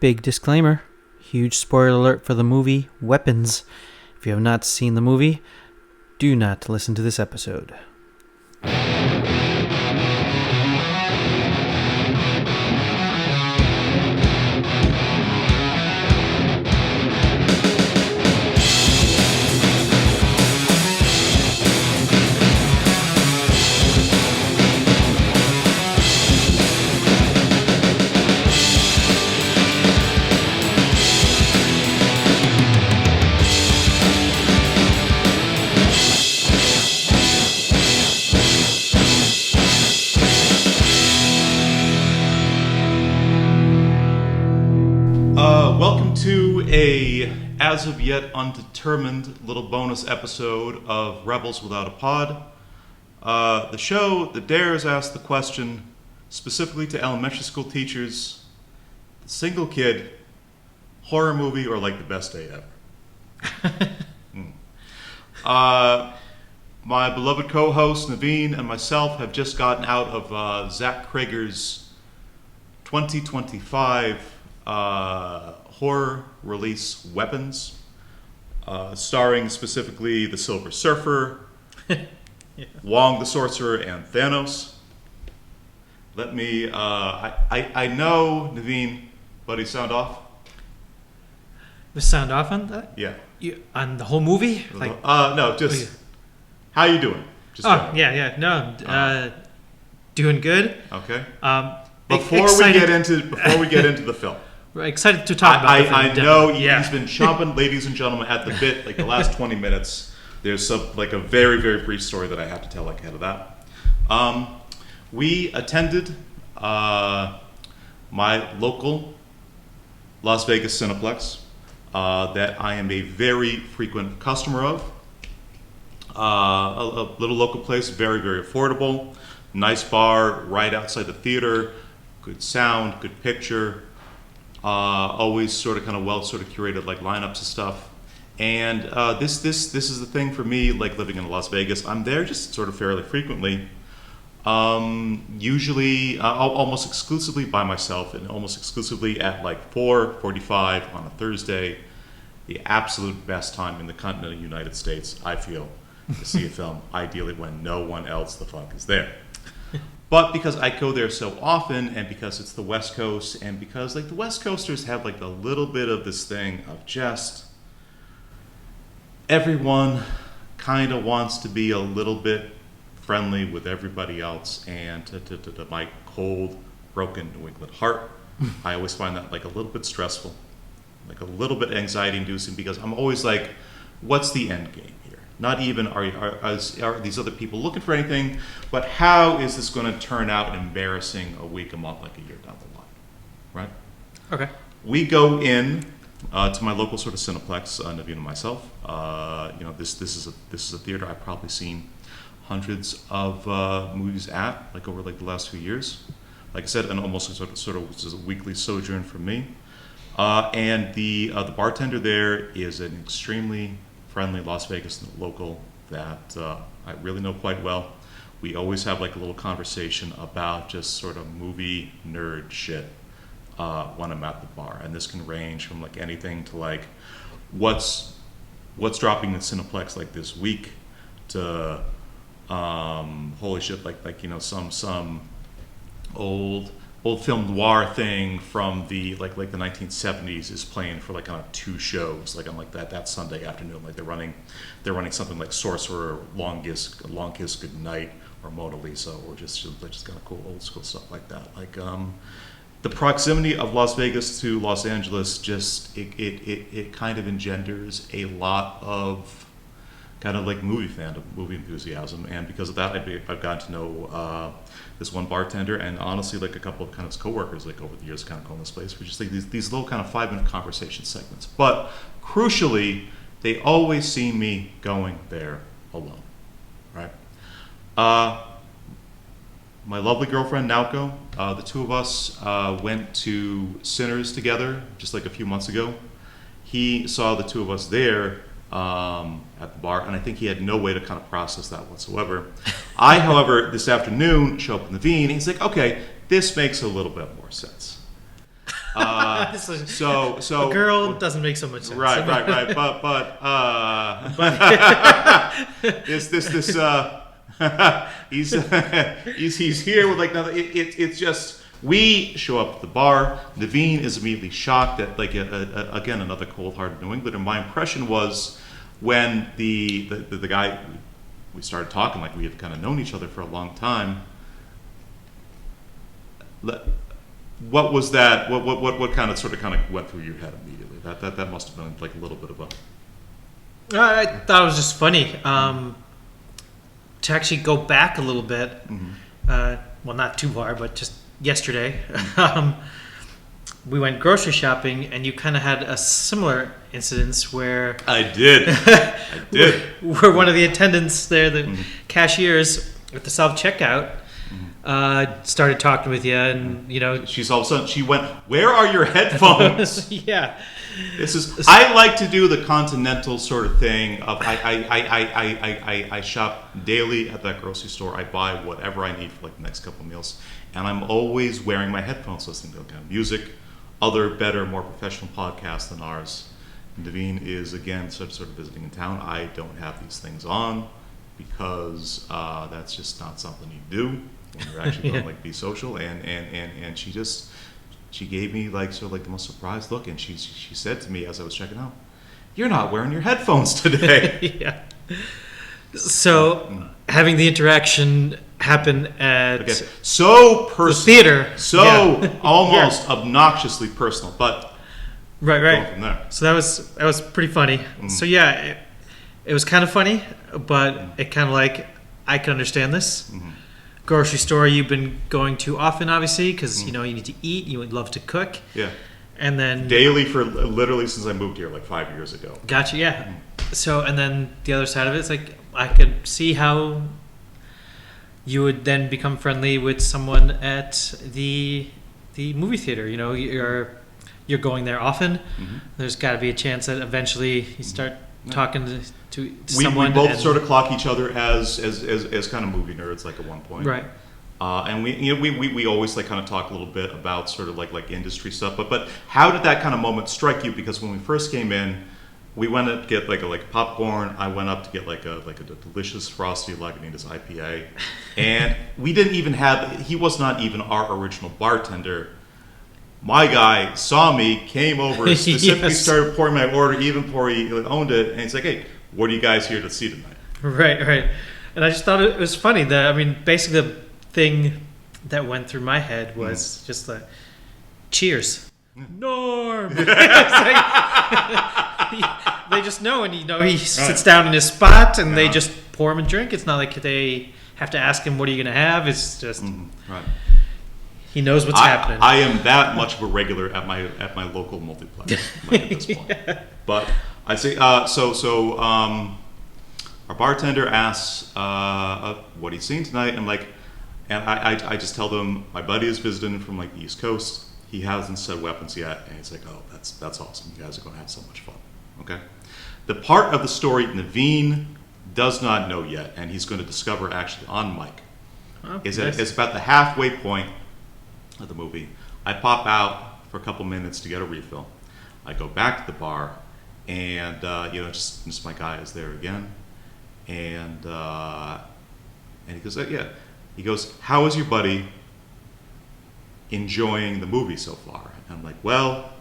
Big disclaimer, huge spoiler alert for the movie Weapons. If you have not seen the movie, do not listen to this episode. Welcome to a as of yet undetermined little bonus episode of Rebels Without a Pod. The show that dares ask the question, specifically to elementary school teachers, the single kid, horror movie, or like the best day ever. My beloved co-host Naveen and myself have just gotten out of Zach Cregger's 2025 horror release Weapons, starring specifically the Silver Surfer, Wong the Sorcerer, and Thanos. Let me, I know, Naveen, buddy, sound off? The sound off on that? Yeah. On the whole movie? No, just, how you doing? Just doing good. Okay. Before we get into the film. We're excited to talk about the film. I know he's been chomping, ladies and gentlemen, at the bit like the last 20 minutes. There's a very, very brief story that I have to tell ahead of that. We attended my local Las Vegas Cineplex that I am a very frequent customer of. A little local place, very, very affordable. Nice bar right outside the theater. Good sound, good picture. Always sort of curated like lineups and stuff. And this is the thing for me, like living in Las Vegas. I'm there just sort of fairly frequently. Usually almost exclusively by myself and almost exclusively at like 4:45 on a Thursday. The absolute best time in the continental United States, I feel, to see a film, ideally when no one else the fuck is there. But because I go there so often, and because it's the West Coast, and because like the West Coasters have like a little bit of this thing of just everyone kind of wants to be a little bit friendly with everybody else, and to my cold, broken New England heart, I always find that like a little bit stressful, like a little bit anxiety-inducing, because I'm always like, what's the end game? Not even are these other people looking for anything, but how is this going to turn out embarrassing a week, a month, like a year down the line, right? Okay. We go in to my local sort of Cineplex, Naveen and myself. This is a theater I've probably seen hundreds of movies at, like over like the last few years. Like I said, and almost sort of was a weekly sojourn for me. And the bartender there is an extremely friendly Las Vegas local that I really know quite well. We always have like a little conversation about just sort of movie nerd shit when I'm at the bar, and this can range from like anything to like what's dropping in Cineplex like this week to holy shit, like some old film noir thing from the like the 1970s is playing for like kind of two shows like on like that Sunday afternoon. Like they're running something like Sorcerer, Long Kiss Goodnight, or Mona Lisa, or just kind of cool old school stuff like that. Like the proximity of Las Vegas to Los Angeles just it kind of engenders a lot of kind of like movie fandom, movie enthusiasm, and because of that, I've gotten to know this one bartender, and honestly, like a couple of kind of coworkers, like over the years, kind of going this place, which is like these little kind of 5-minute conversation segments. But crucially, they always see me going there alone, right? My lovely girlfriend Naoko, the two of us went to Sinners together just like a few months ago. He saw the two of us there at the bar, and I think he had no way to kind of process that whatsoever. I, however, this afternoon show up in Naveen, and he's like, okay, this makes a little bit more sense. This is- so a girl doesn't make so much sense. Right. But this he's here with like nothing. It's just we show up at the bar. Naveen is immediately shocked at like again another cold-hearted New Englander. My impression was when the guy we started talking like we had kind of known each other for a long time. What was that? What kind of went through your head immediately? That must have been like a little bit of a. I thought it was just funny to actually go back a little bit. Well, not too far, but just yesterday, we went grocery shopping, and you kind of had a similar incident where I did. where one of the attendants there, the cashiers at the self checkout, started talking with you, and she's all of a sudden she went, "Where are your headphones?" Yeah. This is. I like to do the continental sort of thing of I shop daily at that grocery store. I buy whatever I need for like the next couple of meals, and I'm always wearing my headphones, listening to kind of music, other better, more professional podcasts than ours. Naveen is again sort of visiting in town. I don't have these things on because that's just not something you do when you're actually going to like be social. And she gave me like sort of like the most surprised look, and she said to me as I was checking out, "You're not wearing your headphones today." Yeah. So having the interaction happen at so personal, the theater, almost obnoxiously personal, but right. going from there. So that was pretty funny. So yeah, it was kind of funny, but it kind of like I can understand this. Grocery store you've been going to often, obviously, because you need to eat. You would love to cook. Yeah. And then daily for literally since I moved here like 5 years ago. Gotcha. Yeah. So and then the other side of it is like I could see how you would then become friendly with someone at the movie theater. You're going there often. There's got to be a chance that eventually you start talking to someone. We both sort of clock each other as kind of movie nerds, like at one point, right? And we always like kind of talk a little bit about sort of like industry stuff. But how did that kind of moment strike you? Because when we first came in, we went to get like popcorn. I went up to get like a delicious frosty Lagunitas IPA, and we didn't even have. He was not even our original bartender. My guy saw me, came over, specifically started pouring my order even before he owned it, and he's like, "Hey, what are you guys here to see tonight?" Right. And I just thought it was funny that basically the thing that went through my head was just the cheers. Norm. It's like, they just know, and he sits down in his spot, and they just pour him a drink. It's not like they have to ask him, "What are you going to have?" It's just right. He knows what's happening. I am that much of a regular at my local multiplex at this point. But I say so. Our bartender asks what he's seeing tonight. I'm like, and I just tell them my buddy is visiting from like the East Coast. He hasn't said Weapons yet, and he's like, "Oh, that's awesome. You guys are going to have so much fun." Okay. The part of the story Naveen does not know yet, and he's going to discover actually on mic, is that it's about the halfway point of the movie. I pop out for a couple minutes to get a refill. I go back to the bar, and just my guy is there again, and he goes, "Yeah." He goes, "How is your buddy enjoying the movie so far?" And I'm like, "Well,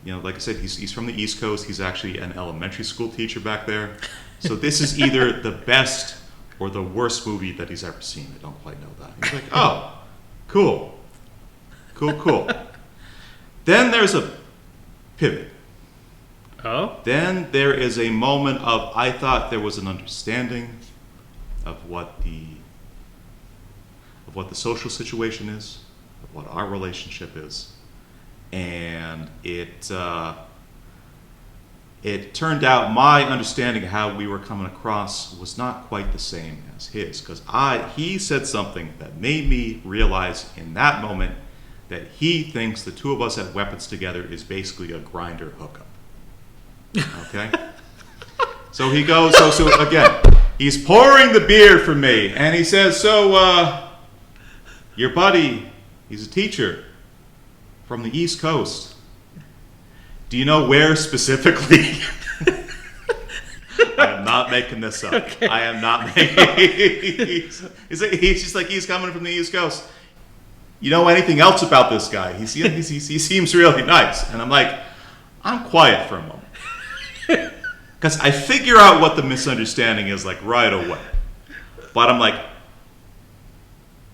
like I said, he's from the East Coast. He's actually an elementary school teacher back there, so this is either the best or the worst movie that he's ever seen. I don't quite know that." He's like, "Oh, cool. Then there's a pivot. Oh? Then there is a moment of, I thought there was an understanding of what the social situation is, of what our relationship is. And it turned out my understanding of how we were coming across was not quite the same as his. Because he said something that made me realize in that moment that he thinks the two of us at Weapons together is basically a grinder hookup. Okay? So he goes, so again, he's pouring the beer for me, and he says, "So, your buddy, he's a teacher. from the East Coast. Do you know where specifically? I am not making this up. Okay. I am not making. He's just like, he's coming from the East Coast. You know anything else about this guy? He seems really nice. And I'm like, I'm quiet for a moment. Because I figure out what the misunderstanding is like right away. But I'm like,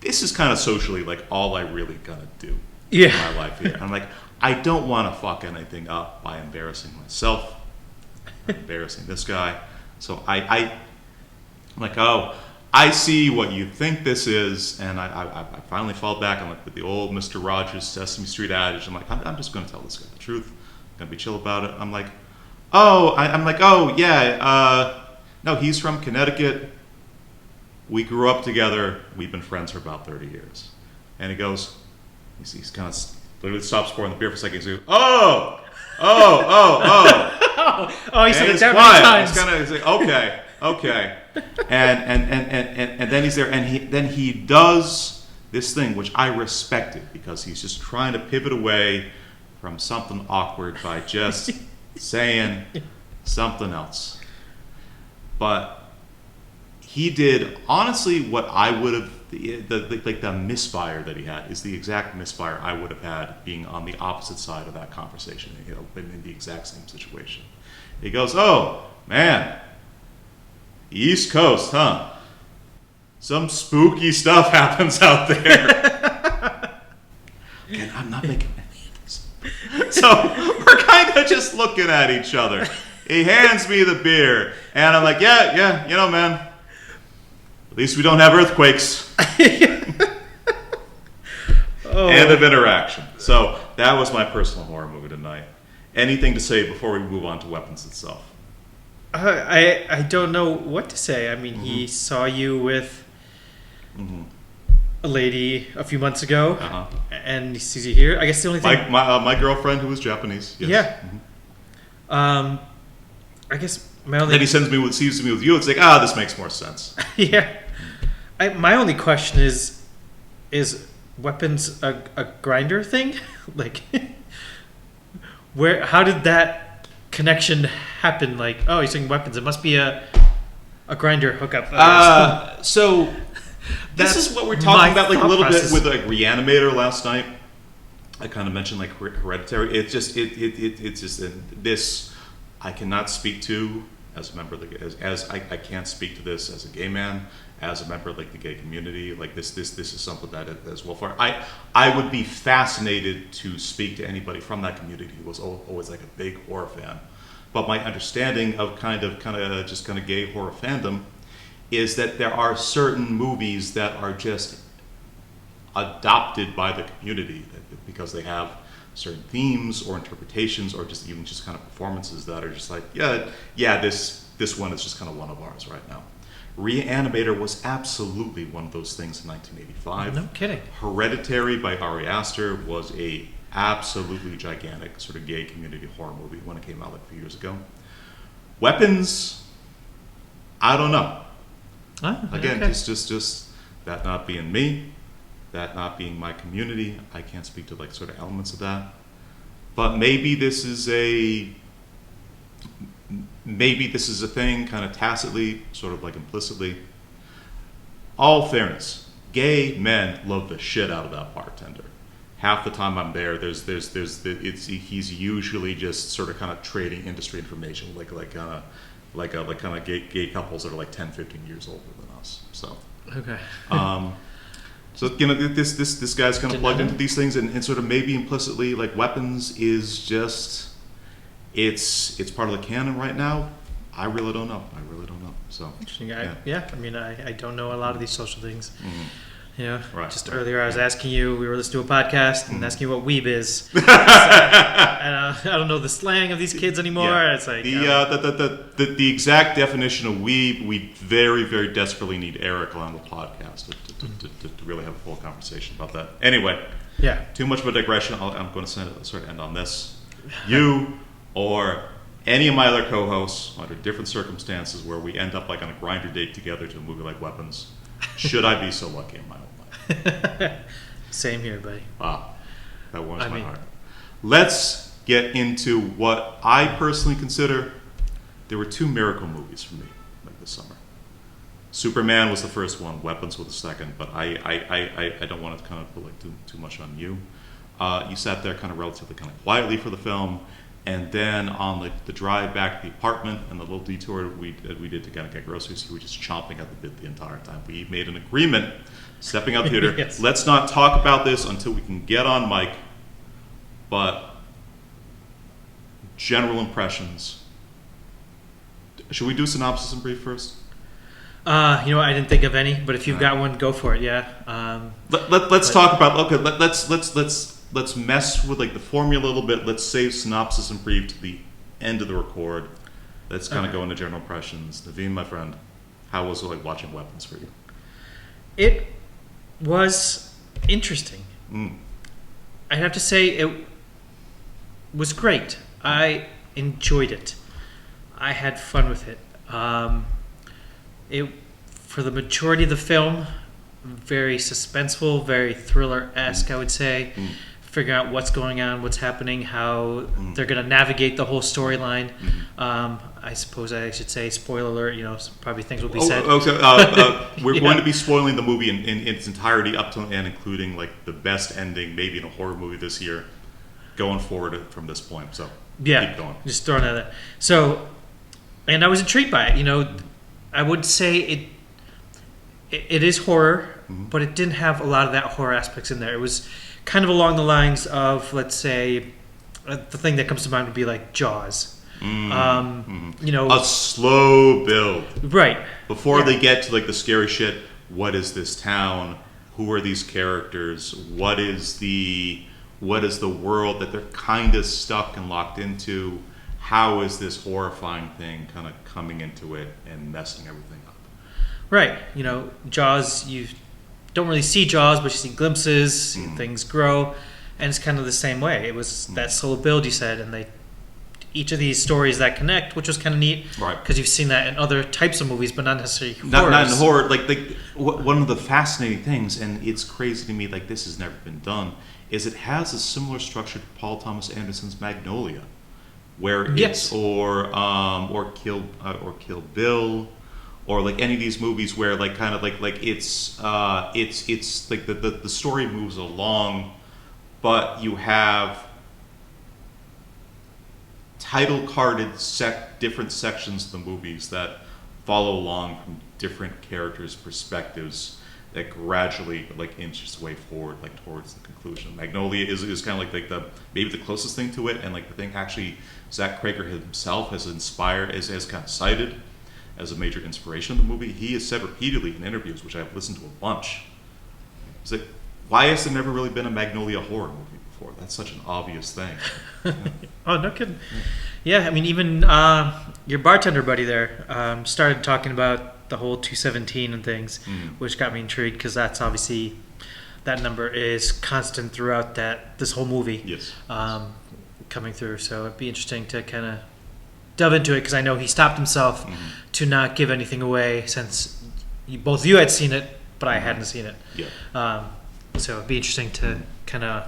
this is kind of socially like all I really gotta do in my life here. And I'm like, I don't want to fuck anything up by embarrassing myself, or embarrassing this guy. So I'm like, oh, I see what you think this is, and I finally fall back on like with the old Mr. Rogers Sesame Street adage. I'm like, I'm just going to tell this guy the truth. I'm going to be chill about it. I'm like, oh yeah, no, he's from Connecticut. We grew up together. We've been friends for about 30 years. And he goes, he's kind of literally stops pouring the beer for a second. He goes, oh. He said and it that many times. He's kind of like, okay. And then he's there, and then he does this thing which I respected because he's just trying to pivot away from something awkward by just saying something else. But he did honestly what I would have the misfire that he had is the exact misfire I would have had being on the opposite side of that conversation. Been in the exact same situation. He goes, "Oh man, East Coast, huh? Some spooky stuff happens out there." Again, I'm not making any of this. So we're kind of just looking at each other. He hands me the beer, and I'm like, yeah, you know, man. At least we don't have earthquakes. End of interaction. So that was my personal horror movie tonight. Anything to say before we move on to Weapons itself? I don't know what to say. I mean, he saw you with a lady a few months ago, and he sees you here. I guess the only thing... My girlfriend who was Japanese. Yes. Yeah. I guess my only... Then he sees me with you. It's like, this makes more sense. Yeah. My only question is Weapons a grinder thing? Like, how did that connection happen? Like, oh, he's saying Weapons. It must be a grinder hookup. So this is what we're talking about, like a little bit with like Reanimator last night. I kind of mentioned like Hereditary. It's just this I cannot speak to as a member of the I can't speak to this as a gay man, as a member of like the gay community. Like this is something that as well for I would be fascinated to speak to anybody from that community who was always like a big horror fan. But my understanding of kind of gay horror fandom is that there are certain movies that are just adopted by the community because they have certain themes or interpretations or just even just kind of performances that are just like, this one is just kind of one of ours right now. Reanimator was absolutely one of those things in 1985. No kidding. Hereditary by Ari Aster was a absolutely gigantic sort of gay community horror movie when it came out like a few years ago. Weapons, I don't know. Again, okay. just that not being me, that not being my community, I can't speak to like sort of elements of that. But maybe this is a thing kind of tacitly, sort of like implicitly. All fairness, gay men love the shit out of that bartender. Half the time I'm there, he's usually just sort of kind of trading industry information, like gay couples that are like 10, 15 years older than us. So okay. So this guy's kind of plugged into these things, and sort of maybe implicitly like Weapons is just it's part of the canon right now. I really don't know. So interesting. I mean, I don't know a lot of these social things. Right. Just earlier I was asking you, we were listening to a podcast and asking you what weeb is. I don't know the slang of these kids anymore. Yeah. It's like the exact definition of weeb, we very, very desperately need Eric on the podcast to really have a full conversation about that. Anyway, too much of a digression. I'm going to sort of end on this. You or any of my other co-hosts under different circumstances where we end up like on a grinder date together to a movie like Weapons, should I be so lucky in my own life. Same here, buddy. Wow. That warms I my mean- heart. Let's get into what I personally consider there were two miracle movies for me like this summer. Superman was the first one, Weapons was the second, but I don't want to kind of put like too much on you. You sat there kind of relatively kind of quietly for the film, and then on like the drive back to the apartment and the little detour we did to kind of get groceries, you were just chomping at the bit the entire time. We made an agreement, stepping out the theater. Yes. Let's not talk about this until we can get on mic, but general impressions. Should we do synopsis and brief first? You know what? I didn't think of any, but if you've got one, go for it. Yeah. Let's talk about let's mess with like the formula a little bit. Let's save synopsis and brief to the end of the record. Let's kind of go into general impressions. Naveen, my friend, how was it like watching Weapons for you? It was interesting. Mm. I'd have to say it was great. I enjoyed it. I had fun with it. It, for the majority of the film, very suspenseful, very thriller-esque, I would say. Mm. Figuring out what's going on, what's happening, how they're going to navigate the whole storyline. I suppose I should say, spoiler alert, you know, probably things will be said. We're Yeah. going to be spoiling the movie in its entirety up to and including like the best ending, maybe in a horror movie this year, going forward from this point. So Yeah, keep going. just throwing that there. So, and I was intrigued by it. You know, I would say it is horror, but it didn't have a lot of that horror aspects in there. It was kind of along the lines of, let's say, the thing that comes to mind would be like Jaws. You know, A slow build. right. Before Yeah. they get to like the scary shit, what is this town? Who are these characters? What is the world that they're kind of stuck and locked into? How is this horrifying thing kind of coming into it and messing everything up? Right. You know, Jaws, you don't really see Jaws, but you see glimpses, see things grow, and it's kind of the same way. It was that slow build, you said, and each of these stories that connect, which was kind of neat, Right. because you've seen that in other types of movies, but not necessarily Not in horrors. horror. Like one of the fascinating things, and it's crazy to me, like this has never been done, is it has a similar structure to Paul Thomas Anderson's Magnolia, where Yes. it's or Kill Bill, or like any of these movies where like kind of like it's like the story moves along, but you have title carded different sections of the movies that follow along from different characters' perspectives that gradually like inch its way forward like towards the conclusion. Magnolia is kind of like the maybe the closest thing to it, and like the thing actually Zach Cregger himself has inspired has kind of cited as a major inspiration of the movie. He has said repeatedly in interviews, which I've listened to a bunch, he's like, why has there never really been a Magnolia horror movie before? That's such an obvious thing. Oh, no kidding. Yeah, I mean, even your bartender buddy there started talking about the whole 217 and things, which got me intrigued because that's obviously, that number is constant throughout this whole movie. Yes. Coming through. So it'd be interesting to kind of delve into it because I know he stopped himself to not give anything away since both of you had seen it, but I hadn't seen it. Yeah. So it'd be interesting to kind of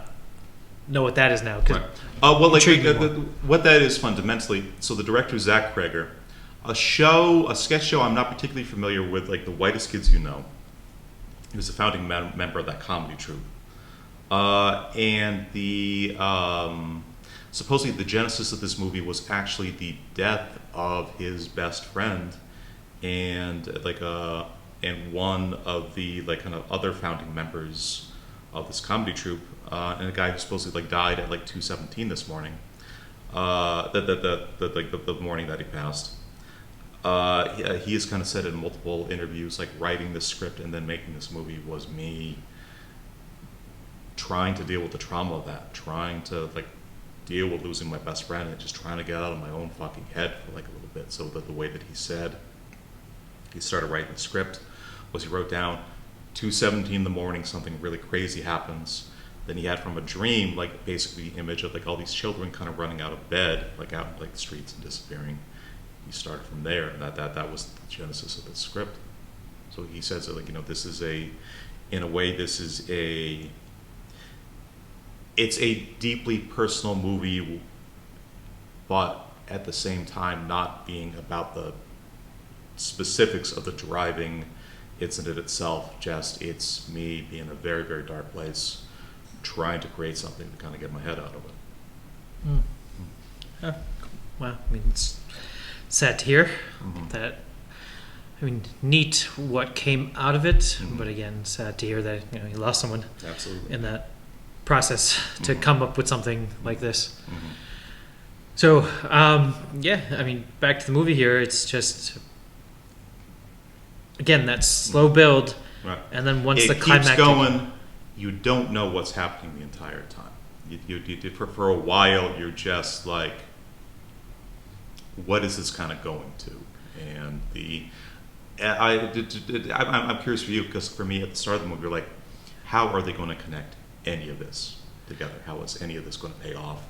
know what that is now. 'Cause Right. Well, like intrigued me more. what that is fundamentally. So the director Zach Cregger, a sketch show I'm not particularly familiar with, like The Whitest Kids You Know. He was a founding member of that comedy troupe, and the supposedly the genesis of this movie was actually the death of his best friend, and and one of the like kind of other founding members of this comedy troupe, and a guy who supposedly like died at like 2:17 this morning. The morning that he passed. He has kind of said in multiple interviews, like writing this script and then making this movie was me trying to deal with the trauma of that, trying to like deal with losing my best friend and just trying to get out of my own fucking head for like a little bit. So that the way that he said he started writing the script was he wrote down 2:17 in the morning, something really crazy happens. Then he had from a dream, like basically the image of like all these children kind of running out of bed, like out in like the streets and disappearing. He started from there, and that was the genesis of the script. So he says that like, you know, this is in a way, this is it's a deeply personal movie, but at the same time not being about the specifics of the driving incident itself. Just it's me being in a very, very dark place, trying to create something to kind of get my head out of it. Mm. Yeah. Well, I mean, it's sad to hear that. I mean, neat what came out of it, but again, sad to hear that you lost someone Absolutely. in that process to come up with something like this. So, yeah, I mean, back to the movie here. It's just again that slow build, Right. and then once It the keeps climactic going, you don't know what's happening the entire time. For a while, you're just like, what is this kind of going to? And I'm curious for you, because for me at the start of the movie, you're like, how are they going to connect any of this together? How is any of this going to pay off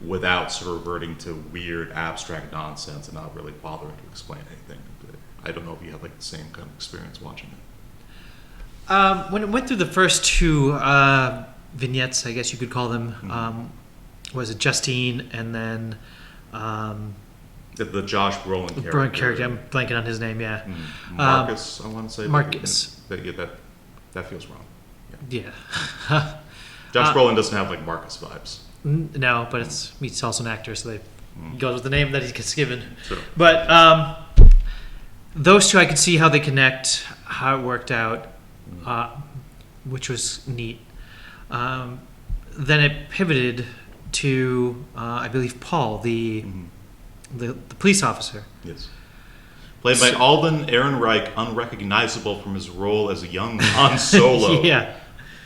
without sort of reverting to weird abstract nonsense and not really bothering to explain anything? I don't know if you have like the same kind of experience watching it. when it went through the first two vignettes, I guess you could call them, was it Justine and then The Josh Brolin character. character? I'm blanking on his name. Yeah, Marcus. I want to say Marcus. That feels wrong. Yeah. Josh Brolin doesn't have like Marcus vibes. No, but he's also an actor, so he goes with the name that he gets given. Sure. But those two, I could see how they connect, how it worked out, which was neat. Then it pivoted to, I believe, Paul, the police officer. Yes. Played by Alden Ehrenreich, unrecognizable from his role as a young Han Solo. Yeah.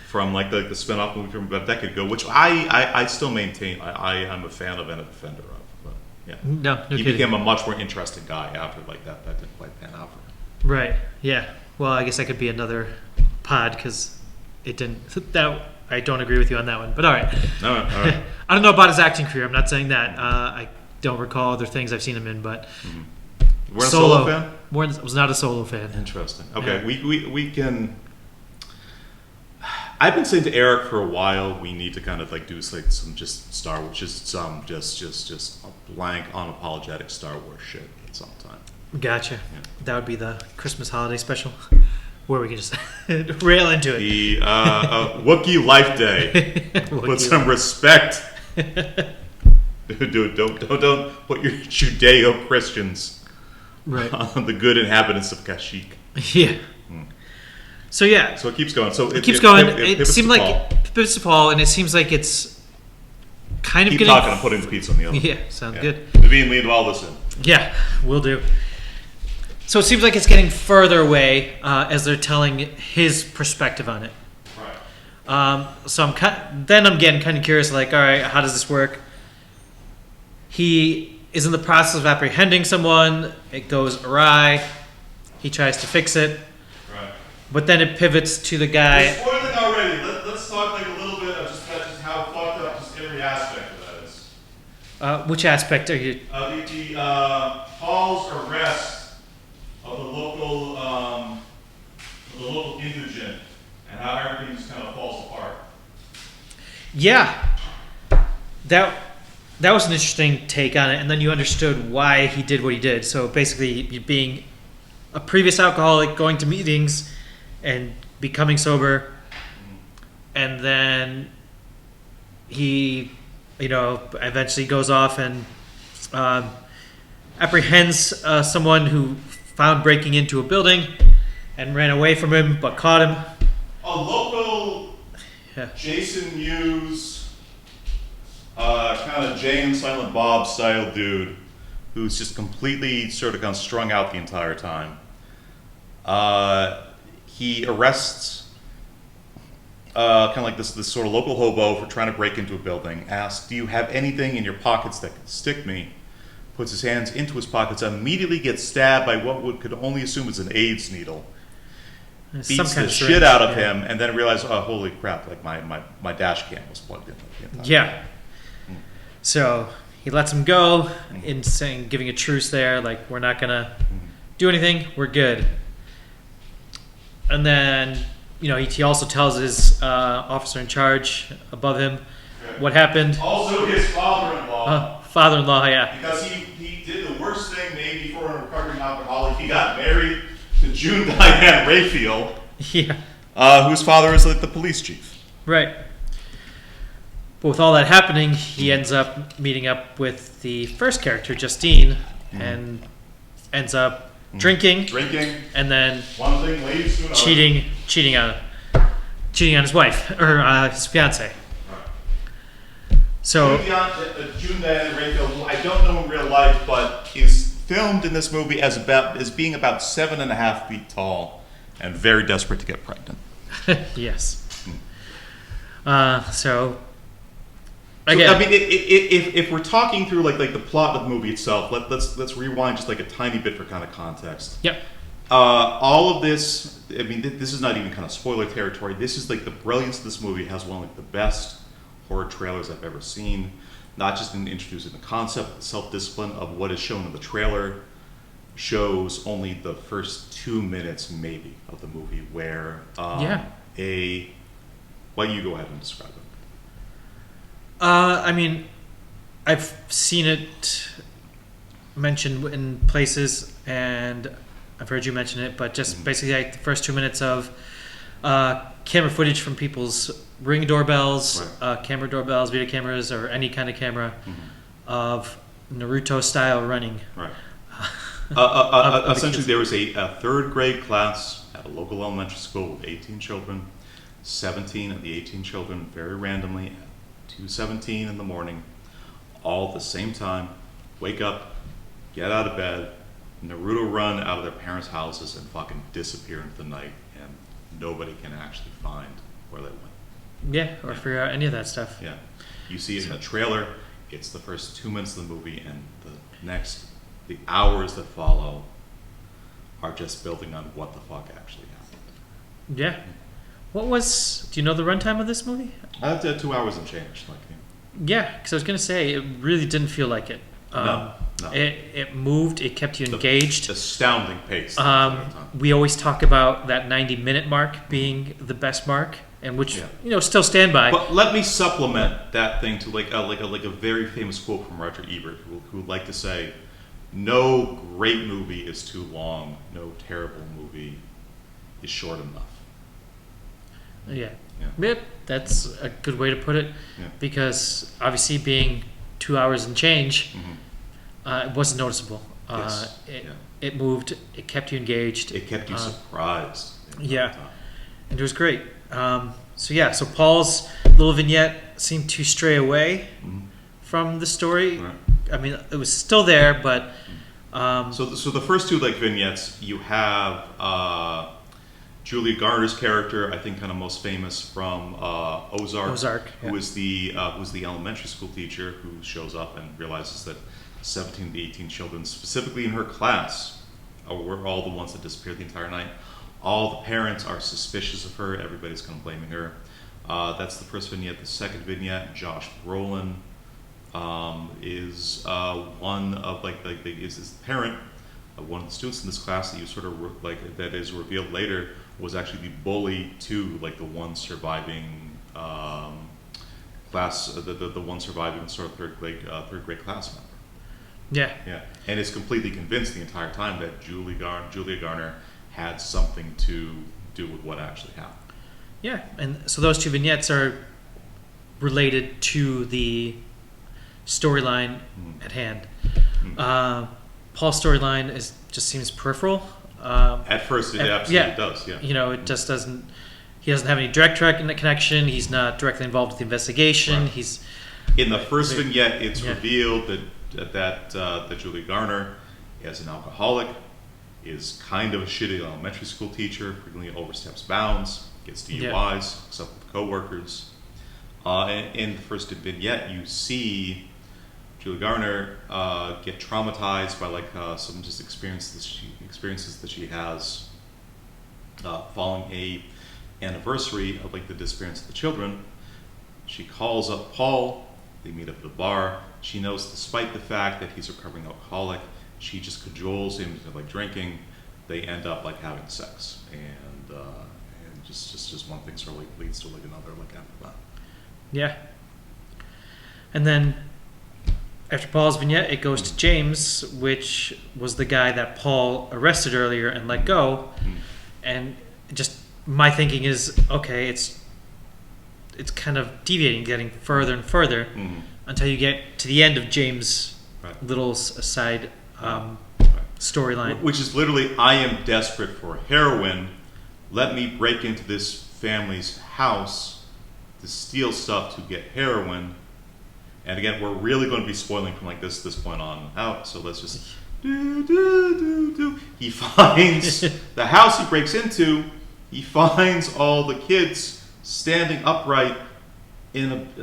From like the spin-off movie from about a decade ago, which I still maintain I'm a fan of and a defender of. But yeah. No he kidding. became a much more interesting guy after like that didn't quite pan out for him. Right. Yeah. Well, I guess that could be another pod because it didn't. That I don't agree with you on that one. But all right. All right. I don't know about his acting career. I'm not saying that. I don't recall other things I've seen him in, but We're a Solo fan? Was not a Solo fan. Interesting. Okay, Yeah. we can. I've been saying to Eric for a while, we need to kind of like do like some just Star Wars, just a blank, unapologetic Star Wars shit at some time. Gotcha. Yeah. That would be the Christmas holiday special, where we can just rail into it. The Wookiee Life Day. Put some respect. Dude, don't put your Judeo-Christians on the good inhabitants of Kashyyyk. Yeah. So yeah. So it keeps going. So it keeps going. It pivots seemed to like Paul. it pivots to Paul, and it seems like it's kind of Keep getting. talking. I'm putting the pizza on the oven. Yeah, sounds good. Naveen, lead all this in. Yeah, will do. So it seems like it's getting further away as they're telling his perspective on it. Right. So I'm getting kind of curious, like, all right, how does this work? He is in the process of apprehending someone. It goes awry. He tries to fix it. Right. But then it pivots to the guy. You're spoiling already. Let's talk like a little bit of just how fucked up just every aspect of that is. Which aspect are you? Paul's arrest of the local indigent and how everything just kind of falls apart. Yeah, that was an interesting take on it, and then you understood why he did what he did. So basically, being a previous alcoholic, going to meetings, and becoming sober, and then he, eventually goes off and apprehends someone who found breaking into a building and ran away from him, but caught him. A local Jason Mewes, kind of Jay and Silent Bob style dude who's just completely sort of strung out the entire time. He arrests kind of like this sort of local hobo for trying to break into a building, asks, "Do you have anything in your pockets that could stick me?" Puts his hands into his pockets, immediately gets stabbed by what could only assume is an AIDS needle. Beats the shit out of him, and then realizes, oh, holy crap, like my dash cam was plugged in. Yeah. So he lets him go in giving a truce there, like, we're not going to do anything, we're good. And then, he also tells his officer in charge above him, what happened. Also, his father-in-law. Father-in-law, yeah. Because he did the worst thing maybe for a recovering alcoholic. He got married to June Diane Raphael, Yeah. whose father is like the police chief. Right. But with all that happening, he ends up meeting up with the first character, Justine, and ends up drinking, and then One thing leads to another. cheating on his wife or his fiance. So June Diane Raphael, who I don't know in real life, but is filmed in this movie as being about 7.5 feet tall and very desperate to get pregnant. yes. I mean, if we're talking through like the plot of the movie itself, let's rewind just like a tiny bit for kind of context. Yep. All of this, I mean, this is not even kind of spoiler territory. This is like the brilliance of this movie. It has one of like the best horror trailers I've ever seen. Not just in introducing the concept, the self-discipline of what is shown in the trailer shows only the first 2 minutes maybe of the movie where well, you go ahead and describe it. I mean, I've seen it mentioned in places, and I've heard you mention it, but just basically like the first 2 minutes of camera footage from people's Ring doorbells, camera doorbells, video cameras, or any kind of camera of Naruto style running. Right. Essentially, there was a third grade class at a local elementary school with 18 children. 17 of the 18 children, very randomly, at 2:17 in the morning, all at the same time, wake up, get out of bed, Naruto run out of their parents' houses and fucking disappear into the night, and nobody can actually find where they went. Yeah, or figure out any of that stuff. Yeah. You see it in the trailer, it's the first 2 minutes of the movie, and the hours that follow are just building on what the fuck actually happened. Yeah. Do you know the runtime of this movie? 2 hours and change. Yeah, because I was going to say, it really didn't feel like it. No. It moved, it kept you engaged. Astounding pace. We always talk about that 90-minute mark being the best mark, and which still stand by. But let me supplement that thing to like a very famous quote from Roger Ebert, who would like to say, "No great movie is too long. No terrible movie is short enough." Yeah. Yep, that's a good way to put it. Yeah. Because obviously, being 2 hours and change, it wasn't noticeable. Yes. It moved. It kept you engaged. It kept you surprised. Yeah, and it was great. So Paul's little vignette seemed to stray away from the story. Right. I mean, it was still there, but so the first two vignettes, you have Julia Garner's character, I think, kind of most famous from Ozark, who is the elementary school teacher who shows up and realizes that 17 to 18 children, specifically in her class, were all the ones that disappeared the entire night. All the parents are suspicious of her. Everybody's kind of blaming her. That's the first vignette. The second vignette, Josh Brolin is one of is this parent of one of the students in this class that you sort of that is revealed later was actually the bully to the one surviving class, the one surviving sort of third grade class member. Yeah, and is completely convinced the entire time that Julia Garner had something to do with what actually happened. Yeah, and so those two vignettes are related to the storyline at hand. Paul's storyline just seems peripheral. At first, it absolutely does. Yeah, it just doesn't. He doesn't have any direct connection. He's not directly involved with the investigation. Right. He's in the first vignette. It's revealed that Julia Garner, as an alcoholic, is kind of a shitty elementary school teacher. Frequently oversteps bounds, gets DUIs, except with coworkers. And in the first vignette, you see Julia Garner get traumatized by some just experiences that she has following a anniversary of the disappearance of the children. She calls up Paul. They meet up at a bar. She knows, despite the fact that he's a recovering alcoholic, she just cajoles him into drinking. They end up having sex, and just one thing sort of leads to another after that. Yeah. And then after Paul's vignette, it goes to James, which was the guy that Paul arrested earlier and let go. And just my thinking is, okay, it's kind of deviating, getting further and further until you get to the end of James' little side storyline. Which is literally, I am desperate for heroin. Let me break into this family's house to steal stuff to get heroin. And again, we're really going to be spoiling from like this point on out. So let's just do. He finds the house he breaks into. He finds all the kids standing upright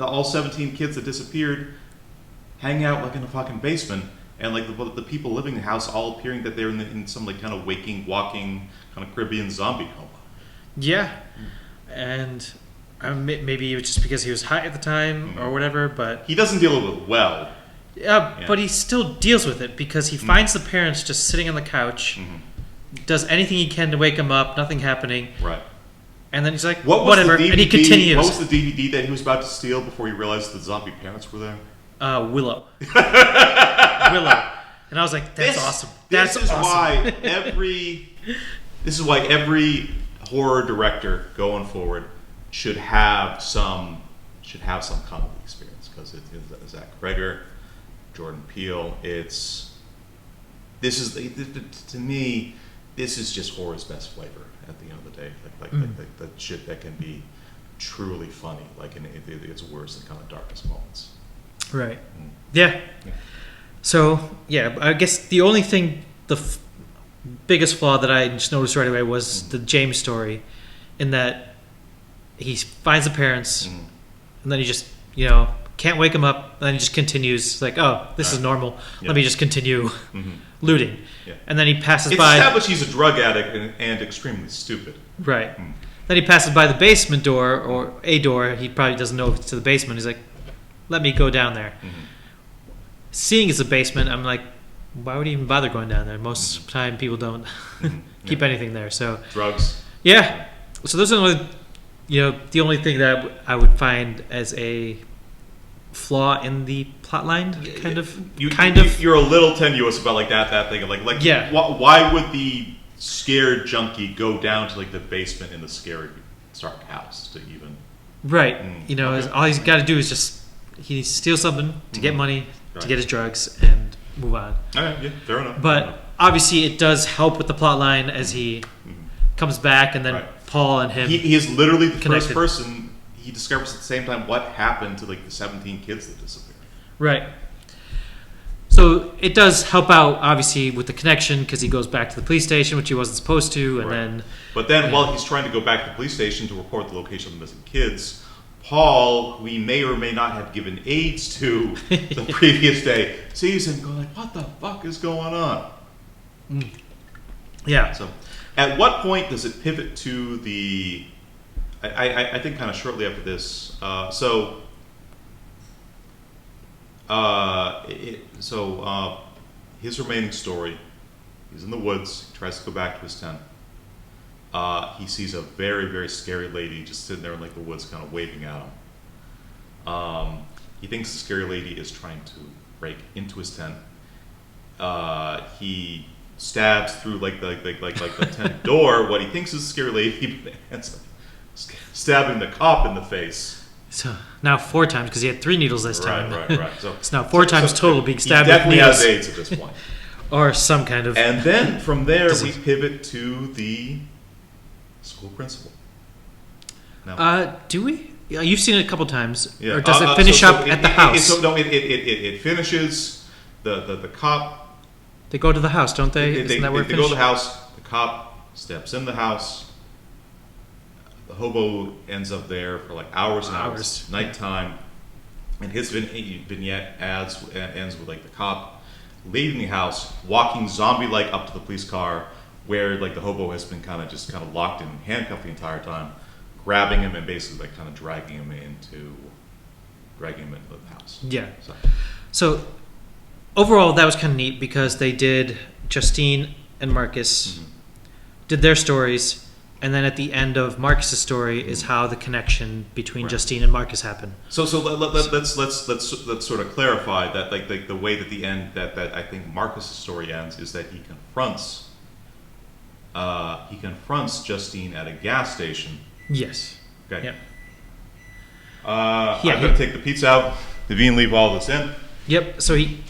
all 17 kids that disappeared, hanging out like in a fucking basement, and like the people living in the house all appearing that they're in some like kind of waking, walking kind of Caribbean zombie coma. Yeah, and maybe it was just because he was high at the time or whatever, but he doesn't deal with it well. Yeah, but he still deals with it because he finds the parents just sitting on the couch, does anything he can to wake them up, nothing happening. Right. And then he's like, whatever, and he continues. What was the DVD that he was about to steal before he realized the zombie parents were there? Willow. Willow. And I was like, that's awesome. This is why every horror director going forward should have some comedy experience, because it is Zach Cregger, Jordan Peele. To me, this is just horror's best flavor at the end of the day. Like the shit that can be truly funny, like in its worst and kind of darkest moments. Right. Yeah. So yeah, I guess the only thing, biggest flaw that I just noticed right away was the James story, in that he finds the parents and then he just can't wake them up, and then he just continues like, oh, this is normal. Let me just continue looting. Yeah. And then he passes by. It's established he's a drug addict and extremely stupid. Right. Then he passes by the basement door, or a door. He probably doesn't know if it's to the basement. He's like, let me go down there. Seeing it's a basement, I'm like, why would he even bother going down there? Most of the time, people don't keep anything there. So drugs. Yeah. So those are the only thing that I would find as a flaw in the plotline, kind of. You're a little tenuous about like that thing of like why would the scared junkie go down to like the basement in the scary dark house to even all he's got to do is just he steals something to get money to get his drugs and move on. Yeah, fair enough. But obviously it does help with the plotline as he comes back, and then Paul and him he is literally the first person. He discovers at the same time what happened to like the 17 kids that disappeared. Right. So it does help out, obviously, with the connection, because he goes back to the police station, which he wasn't supposed to, and then while he's trying to go back to the police station to report the location of the missing kids, Paul, we may or may not have given AIDS to the previous day, sees him go like, what the fuck is going on? Yeah. So at what point does it pivot to the... I think kind of shortly after this. His remaining story, he's in the woods, he tries to go back to his tent. He sees a very, very scary lady just sitting there in like the woods kind of waving at him. He thinks the scary lady is trying to break into his tent. He stabs through like the tent door, what he thinks is a scary lady, but ends up stabbing the cop in the face. So now 4 times, because he had 3 needles this time. Right. So it's now 4 times total being stabbed. He definitely has AIDS at this point. Or some kind of... And then from there, we pivot to the school principal. Now, do we? You've seen it a couple times. Yeah. Or does it finish up at the house? It finishes the cop... They go to the house, don't they? They go to the house. The cop steps in the house. The hobo ends up there for like hours and hours. Nighttime. And his vignette ends with like the cop leaving the house, walking zombie-like up to the police car, where like the hobo has been kind of locked and handcuffed the entire time, grabbing him and basically like kind of dragging him into the house. Yeah. So overall, that was kind of neat, because they did, Justine and Marcus did their stories, And then at the end of Marcus's story is how the connection between Right. Justine and Marcus happened. So let's sort of clarify that like the way that the end that I think Marcus' story ends is that he confronts Justine at a gas station. Yes. Okay. Yep. I'm gonna take the pizza out. Naveen, leave all this in. Yep. So he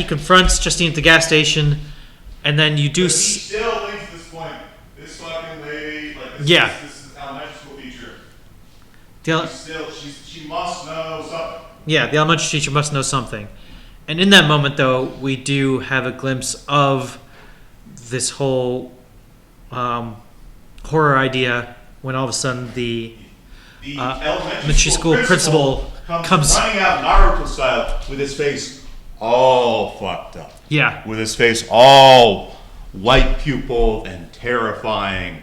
confronts Justine at the gas station, and then you do. But he still thinks at this point, this fucking lady, like this, Yeah. this is an elementary school teacher. The, She must know something. yeah, the elementary teacher must know something. And in that moment, though, we do have a glimpse of this whole horror idea when all of a sudden the elementary school principal comes running out Naruto style with his face all fucked up. Yeah. With his face all white pupil and terrifying.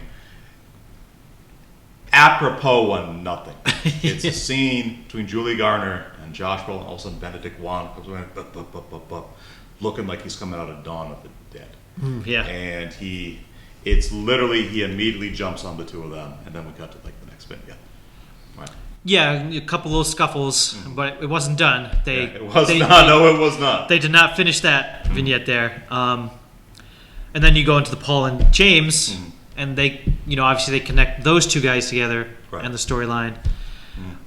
Apropos on nothing. It's a scene between Julie Garner and Josh Brolin, and all of a sudden Benedict Wong comes around, looking like he's coming out of Dawn of the Dead. Yeah. And he immediately jumps on the two of them, and then we cut to like the next bit. Yeah. Right. Yeah, a couple little scuffles, but it wasn't done. It was not. No, it was not. They did not finish that vignette there. And then you go into the Paul and James, and they, obviously they connect those two guys together and the storyline.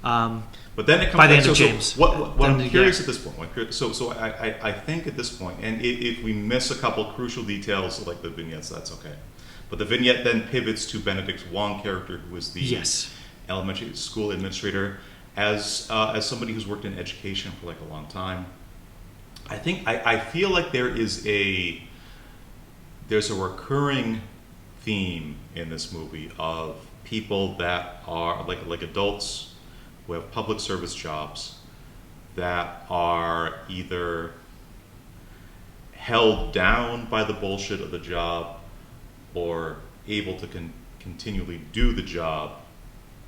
But then it comes by the back, end of James. What I'm curious at this point. So I think at this point, and if we miss a couple crucial details like the vignettes, that's okay. But the vignette then pivots to Benedict Wong character, who is the elementary school administrator. As somebody who's worked in education for like a long time, I feel like there's a recurring theme in this movie of people that are like adults who have public service jobs that are either held down by the bullshit of the job or able to continually do the job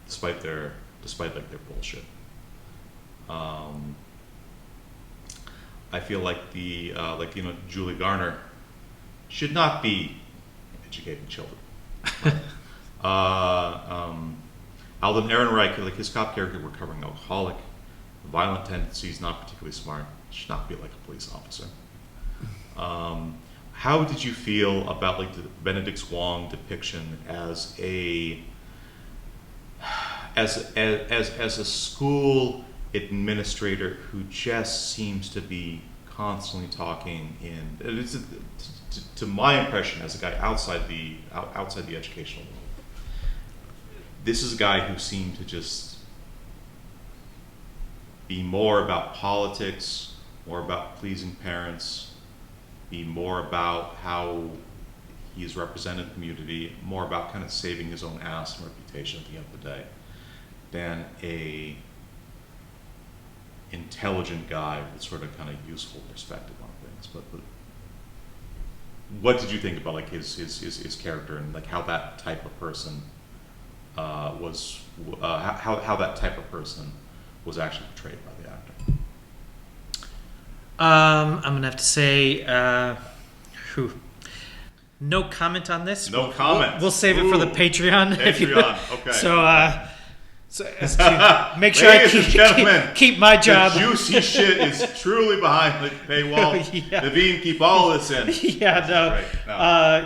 despite their bullshit. I feel like Julie Garner should not be educating children. Alden Ehrenreich, like his cop character, recovering alcoholic, violent tendencies, not particularly smart, should not be like a police officer. How did you feel about like the Benedict Wong depiction as a school administrator who just seems to be constantly talking to my impression as a guy outside the educational world? This is a guy who seemed to just be more about politics, more about pleasing parents, be more about how he's represented the community, more about kind of saving his own ass and reputation at the end of the day, than a intelligent guy with sort of kind of useful perspective on things. But what did you think about like his character and like how that type of person was how that type of person was actually portrayed by the actor? I'm gonna have to say, no comment on this. No comment. We'll save it for the Patreon. Okay. So as to make sure I keep my job. The juicy shit is truly behind the paywall. Yeah. Naveen, keep all this in. Yeah, no. Right.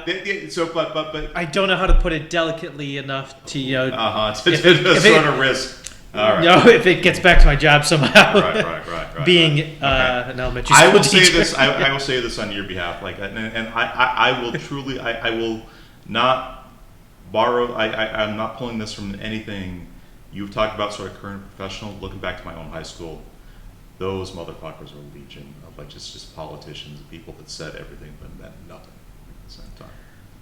But I don't know how to put it delicately enough to to sort of risk. All right. No, if it gets back to my job somehow. Right. Being an elementary school I will teacher. say this. I will say this on your behalf. Like, and I will truly. I will not borrow. I'm not pulling this from anything. You've talked about sort of current professional. Looking back to my own high school, those motherfuckers were legion of like just politicians, people that said everything but meant nothing at the same time.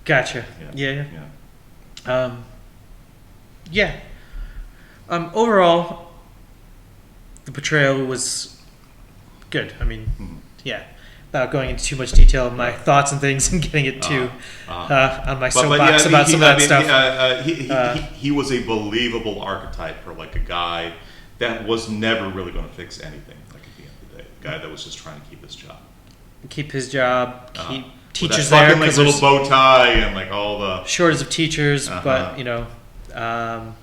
Gotcha. Yeah. Overall, the portrayal was good. I mean, without going into too much detail, my thoughts and things and getting it too on my soapbox about some of that stuff. He was a believable archetype for like a guy that was never really going to fix anything. Like at the end of the day, a guy that was just trying to keep his job. teachers that there fucking, like, because little there's bow tie and like all the shortage of teachers, Uh-huh. but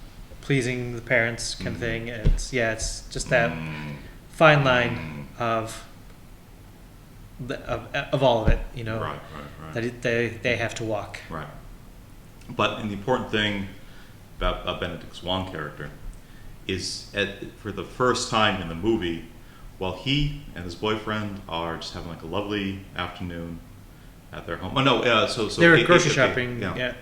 pleasing the parents kind of thing. And it's just that fine line of all of it, right. that they have to walk. Right. But and the important thing about Benedict Wong character is for the first time in the movie, while he and his boyfriend are just having like a lovely afternoon at their home. Oh no, so They're grocery shopping. Yeah.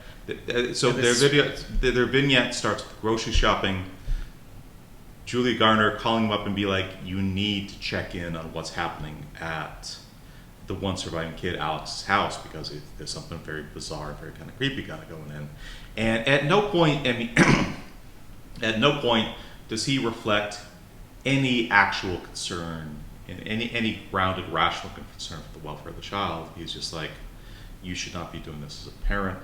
So their vignette starts with grocery shopping. Julia Garner calling him up and be like, "You need to check in on what's happening at the one surviving kid Alex's house because there's something very bizarre, very kind of creepy kind of going in." And at no point, at no point does he reflect any actual concern, any grounded, rational concern for the welfare of the child. He's just like, "You should not be doing this as a parent.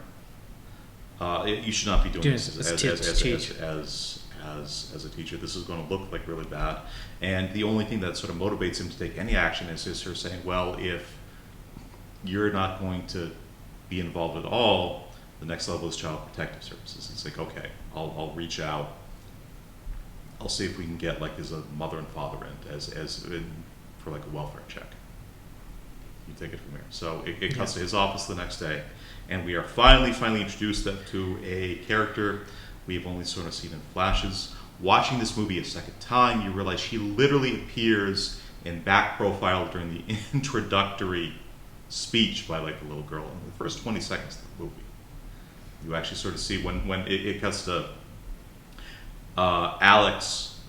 You should not be doing this as a teacher. This is going to look like really bad." And the only thing that sort of motivates him to take any action is just her saying, "Well, if you're not going to be involved at all, the next level is Child Protective Services." It's like, okay, I'll reach out. I'll see if we can get like as a mother and father for like a welfare check. You take it from here. So it comes to his office the next day, and we are finally introduced to a character we've only sort of seen in flashes. Watching this movie a second time, you realize she literally appears in back profile during the introductory speech by like the little girl in the first 20 seconds of the movie. You actually sort of see when it cuts to Alex,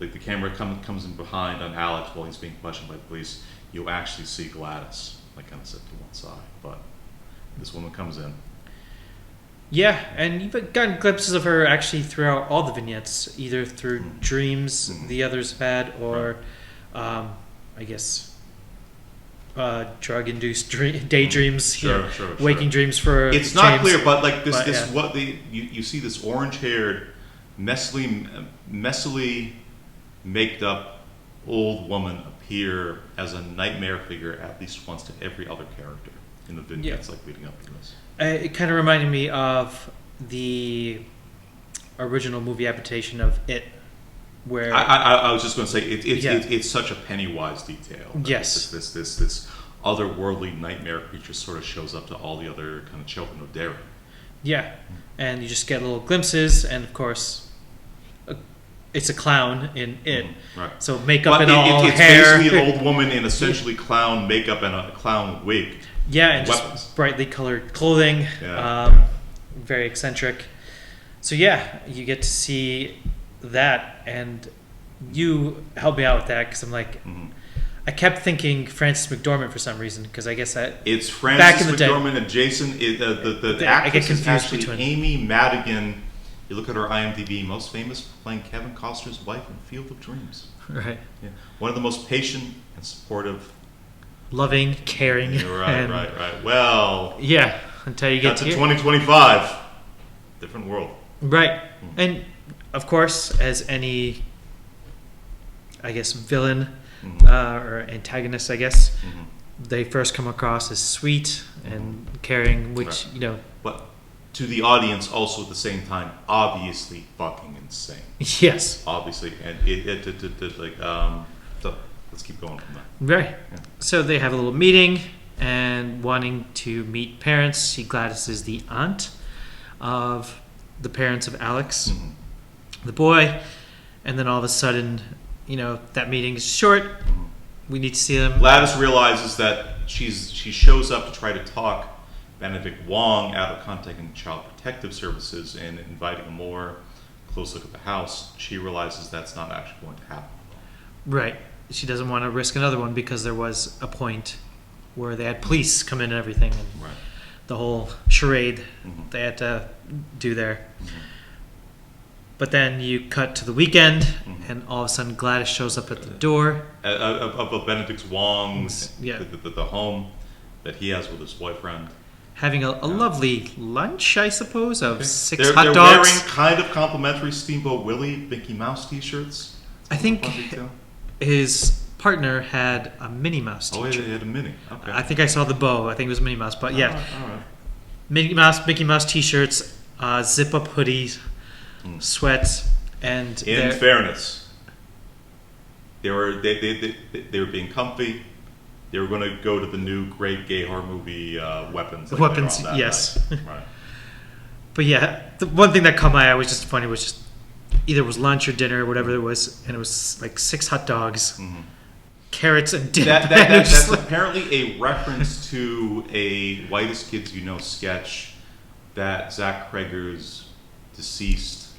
like the camera comes in behind on Alex while he's being questioned by the police. You actually see Gladys like kind of sit to one side, but this woman comes in. Yeah, and you've gotten glimpses of her actually throughout all the vignettes, either through dreams the others have had, or I guess drug-induced daydreams, waking dreams for It's not James. clear, but like this what you see this orange-haired, messily maked up old woman appear as a nightmare figure at least once to every other character in the vignettes, like leading up to this. It kind of reminded me of the original movie adaptation of It, where I was just going to say it's such a Pennywise detail. Yes, this otherworldly nightmare creature sort of shows up to all the other kind of children of Derry. Yeah, and you just get little glimpses, and of course, it's a clown in It. Right. So makeup but and all it's hair. basically an old woman in essentially clown makeup and a clown wig. Yeah, and weapons. just brightly colored clothing. Yeah. Very eccentric. So yeah, you get to see that, and you helped me out with that because I'm like, I kept thinking Frances McDormand for some reason because I guess it's back Frances in the day. McDormand and Jason. The I get actress is confused actually between Amy Madigan. You look at her IMDb, most famous for playing Kevin Costner's wife in Field of Dreams. Right. Yeah. One of the most patient and supportive. Loving, caring. Yeah, right. Well, yeah, until you get that's to in 2025. Different world. Right. And of course, as any, I guess, villain or antagonist, I guess, they first come across as sweet and caring, which, But to the audience, also at the same time, obviously fucking insane. Yes. Obviously. And so let's keep going from there. Right. Yeah. So they have a little meeting and wanting to meet parents. See, Gladys is the aunt of the parents of Alex, the boy. And then all of a sudden, that meeting is short. We need to see them. Gladys realizes that she shows up to try to talk Benedict Wong out of contacting Child Protective Services and inviting a more close look at the house. She realizes that's not actually going to happen. Right. She doesn't want to risk another one because there was a point where they had police come in and everything, and the whole charade they had to do there. But then you cut to the weekend, and all of a sudden Gladys shows up at the door of Benedict Wong's the home that he has with his boyfriend. Having a lovely lunch, I suppose, of 6 they're hot dogs. They're wearing kind of complimentary Steamboat Willie Mickey Mouse t-shirts. I think his partner had a Minnie Mouse Oh, teacher. he had a Minnie. Okay. I think I saw the bow. I think it was Minnie Mouse. But yeah, All right. Mickey Mouse T-shirts, zip-up hoodies, sweats, and In fairness, they were being comfy. They were going to go to the new great gay horror movie, Weapons. Like Weapons, later on that yes. night. Right. But yeah, the one thing that caught my eye was just funny was just either it was lunch or dinner or whatever it was, and it was like 6 hot dogs, carrots, and dip. That's apparently a reference to a Whitest Kids You Know sketch that Zach Cregger's deceased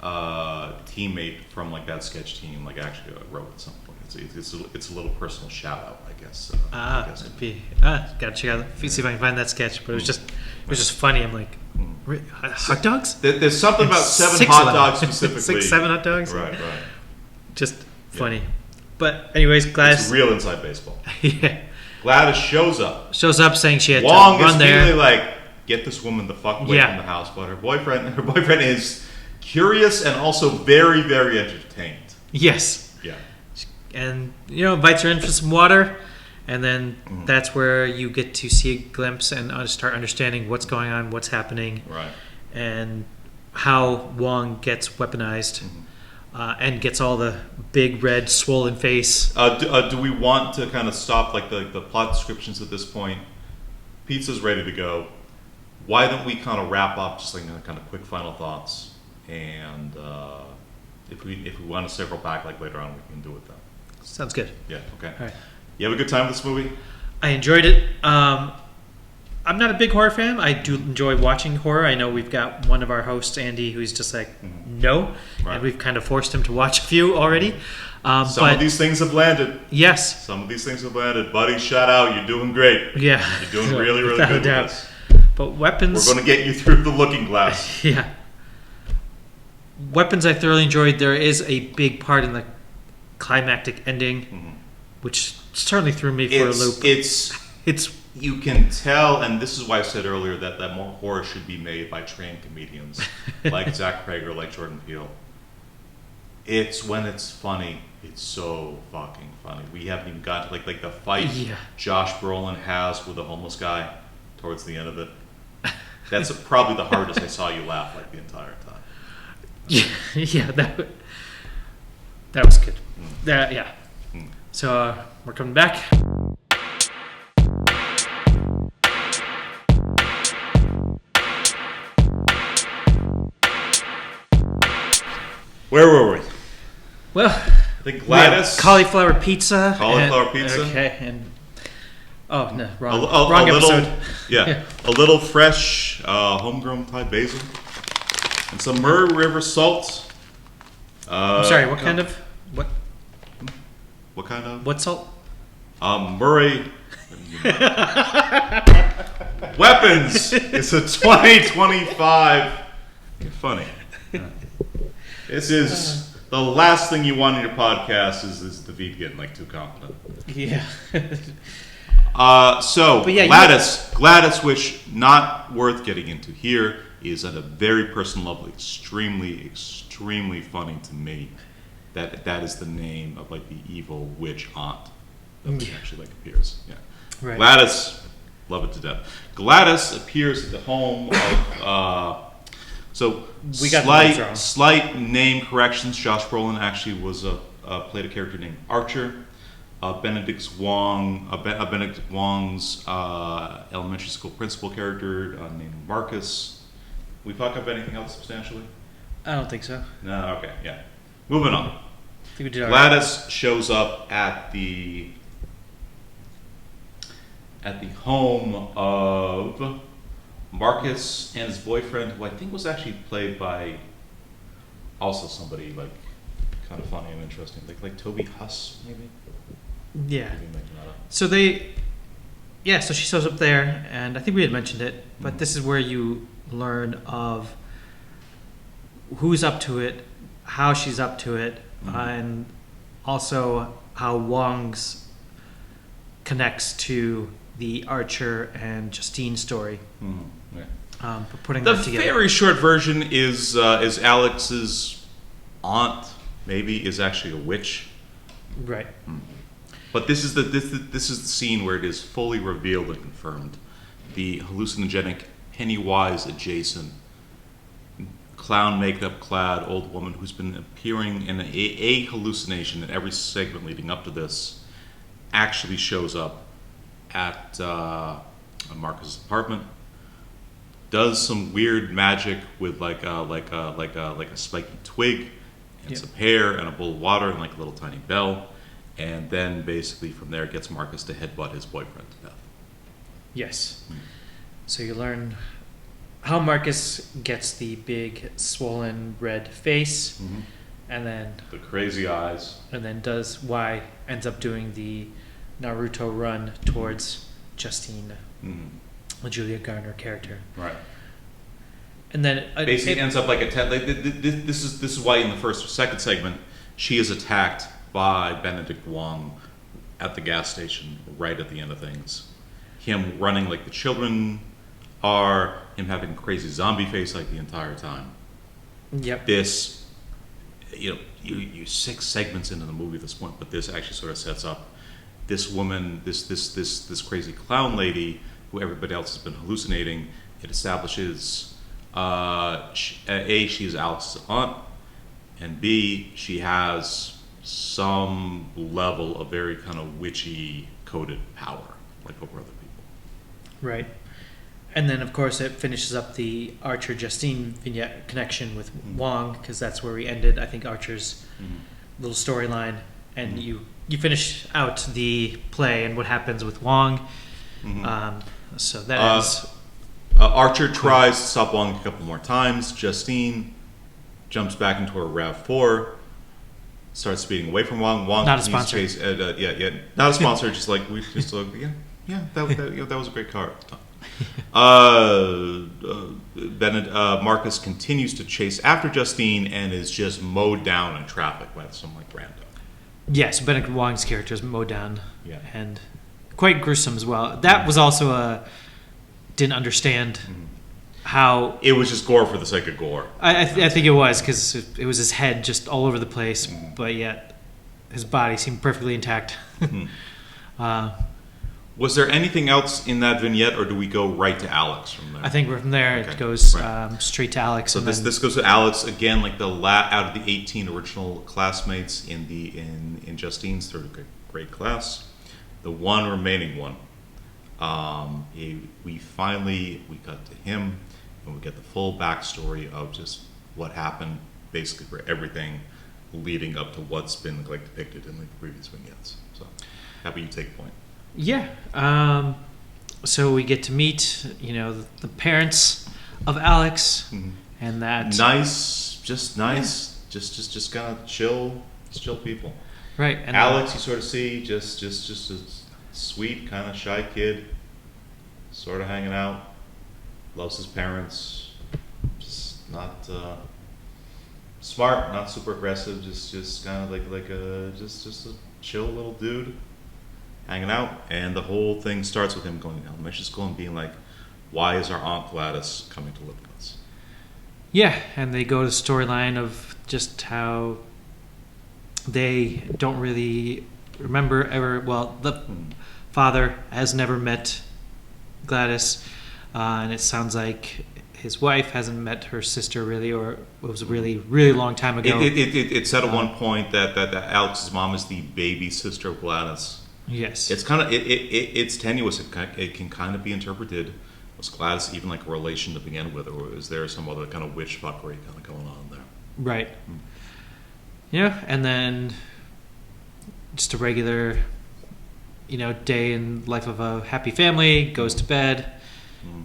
teammate from like that sketch team like actually wrote at some point. It's a little personal shout out, I guess. Gotta check out. See if I can find that sketch. But it was just funny. I'm like, hot dogs? There's something about 7 6 hot of them. dogs specifically. 7 hot dogs. Right. Just funny. But anyways, Gladys. It's real inside baseball. Yeah. Gladys shows up. Shows up saying she had Wong to run is there. immediately like, get this woman the fuck away from the house. But her boyfriend is curious and also very, very entertained. Yes. Yeah. And invites her in for some water, and then that's where you get to see a glimpse and start understanding what's going on, what's happening, right, and how Wong gets weaponized, and gets all the big red swollen face. Do we want to kind of stop like the plot descriptions at this point? Pizza's ready to go. Why don't we kind of wrap up just like kind of quick final thoughts, and if we want to circle back like later on, we can do it then. Sounds good. Yeah. Okay. All right. You have a good time with this movie? I enjoyed it. I'm not a big horror fan. I do enjoy watching horror. I know we've got one of our hosts, Andy, who's just like, no. Right. And we've kind of forced him to watch a few already. Some of these things have landed. Yes. Some of these things have landed. Buddy, shout out. You're doing great. Yeah. You're doing really, really Without good a doubt. with this. But Weapons... We're going to get you through the looking glass. Yeah. Weapons I thoroughly enjoyed. There is a big part in the climactic ending, which certainly threw me for a loop. It's you can tell, and this is why I said earlier that more horror should be made by trained comedians like Zach Cregger, like Jordan Peele. It's when it's funny, it's so fucking funny. We haven't even got like the fight Josh Brolin has with the homeless guy towards the end of it. That's probably the hardest I saw you laugh like the entire time. Yeah, that was good. Yeah. So we're coming back. Where were we? Well, I think Gladys. Cauliflower pizza. Pizza. Okay, and wrong a episode. Little, yeah, a little fresh homegrown Thai basil and some Murray River salt. I'm sorry. What kind of what salt? Murray. Weapons. It's a 2025. You're funny. This is the last thing you want in your podcast is the V getting like too confident. Yeah. Gladys, which not worth getting into here, is at a very personal level, extremely funny to me. That is the name of like the evil witch aunt that actually like appears. Yeah. Right. Gladys, love it to death. Gladys appears at the home of. So we got slight name corrections. Josh Brolin actually was played a character named Archer. Benedict Wong's elementary school principal character named Marcus. We talk about anything else substantially? I don't think so. No. Okay. Yeah. Moving on. I think we did Gladys shows up at the home of Marcus and his boyfriend, who I think was actually played by also somebody like kind of funny and interesting, like Toby Huss, maybe. Yeah. Maybe making that up. So so she shows up there, and I think we had mentioned it, but this is where you learn of who's up to it, how she's up to it, and also how Wong's connects to the Archer and Justine story. Yeah. But putting The that together. very short version is Alex's aunt maybe is actually a witch. Right. But this is the scene where it is fully revealed and confirmed. The hallucinogenic, Pennywise adjacent, clown makeup clad old woman who's been appearing in a hallucination in every segment leading up to this actually shows up at Marcus's apartment. Does some weird magic with like a spiky twig and some hair and a bowl of water and like a little tiny bell, and then basically from there gets Marcus to headbutt his boyfriend to death. Yes. So you learn how Marcus gets the big swollen red face, and then The crazy eyes. and then does why ends up doing the Naruto run towards Justine, the Julia Garner character. Right. And then Basically ends up like a this is why in the first or second segment she is attacked by Benedict Wong at the gas station right at the end of things. Him running like the children are, him having a crazy zombie face like the entire time. Yep. This, you 6 segments into the movie at this point, but this actually sort of sets up this woman, this crazy clown lady who everybody else has been hallucinating. It establishes A, she is Alex's aunt, and B, she has some level of very kind of witchy coded power, like over other people. Right. And then, of course, it finishes up the Archer Justine vignette connection with Wong, because that's where we ended, I think, Archer's little storyline. And you finish out the play and what happens with Wong. So that ends. Archer tries to stop Wong a couple more times. Justine jumps back into her RAV4, starts speeding away from Wong. Wong Not a continues sponsor. to chase, not a sponsor. Just like we just look, that was a great car. Marcus continues to chase after Justine and is just mowed down in traffic by some like rando. Yes, Benedict Wong's character is mowed down. Yeah. And quite gruesome as well. That was also didn't understand how... It was just gore for the sake of gore. I think it was, because it was his head just all over the place, but yet his body seemed perfectly intact. Was there anything else in that vignette, or do we go right to Alex from there? I think from there Okay. it goes Right. straight to Alex. So and this then, this goes to Alex again, like out of the 18 original classmates in Justine's third grade class, the one remaining one. We cut to him, and we get the full backstory of just what happened, basically for everything leading up to what's been like depicted in like the previous vignettes. So, happy you take point. Yeah. So we get to meet, the parents of Alex, and that... Just kind of chill people. Right. And Alex, you sort of see just a sweet, kind of shy kid, sort of hanging out, loves his parents, just not smart, not super aggressive, just kind of like a chill little dude hanging out. And the whole thing starts with him going to elementary school and being like, "Why is our Aunt Gladys coming to live with us?" Yeah, and they go to the storyline of just how they don't really remember ever... Well, the father has never met Gladys, and it sounds like his wife hasn't met her sister really, or it was a really, really long time ago. It said at one point that Alex's mom is the baby sister of Gladys. Yes. It's kind of it's tenuous. It can kind of be interpreted. Was Gladys even like a relation to begin with, or is there some other kind of witch fuckery kind of going on there? Right. Yeah, and then just a regular, day in life of a happy family. Goes to bed,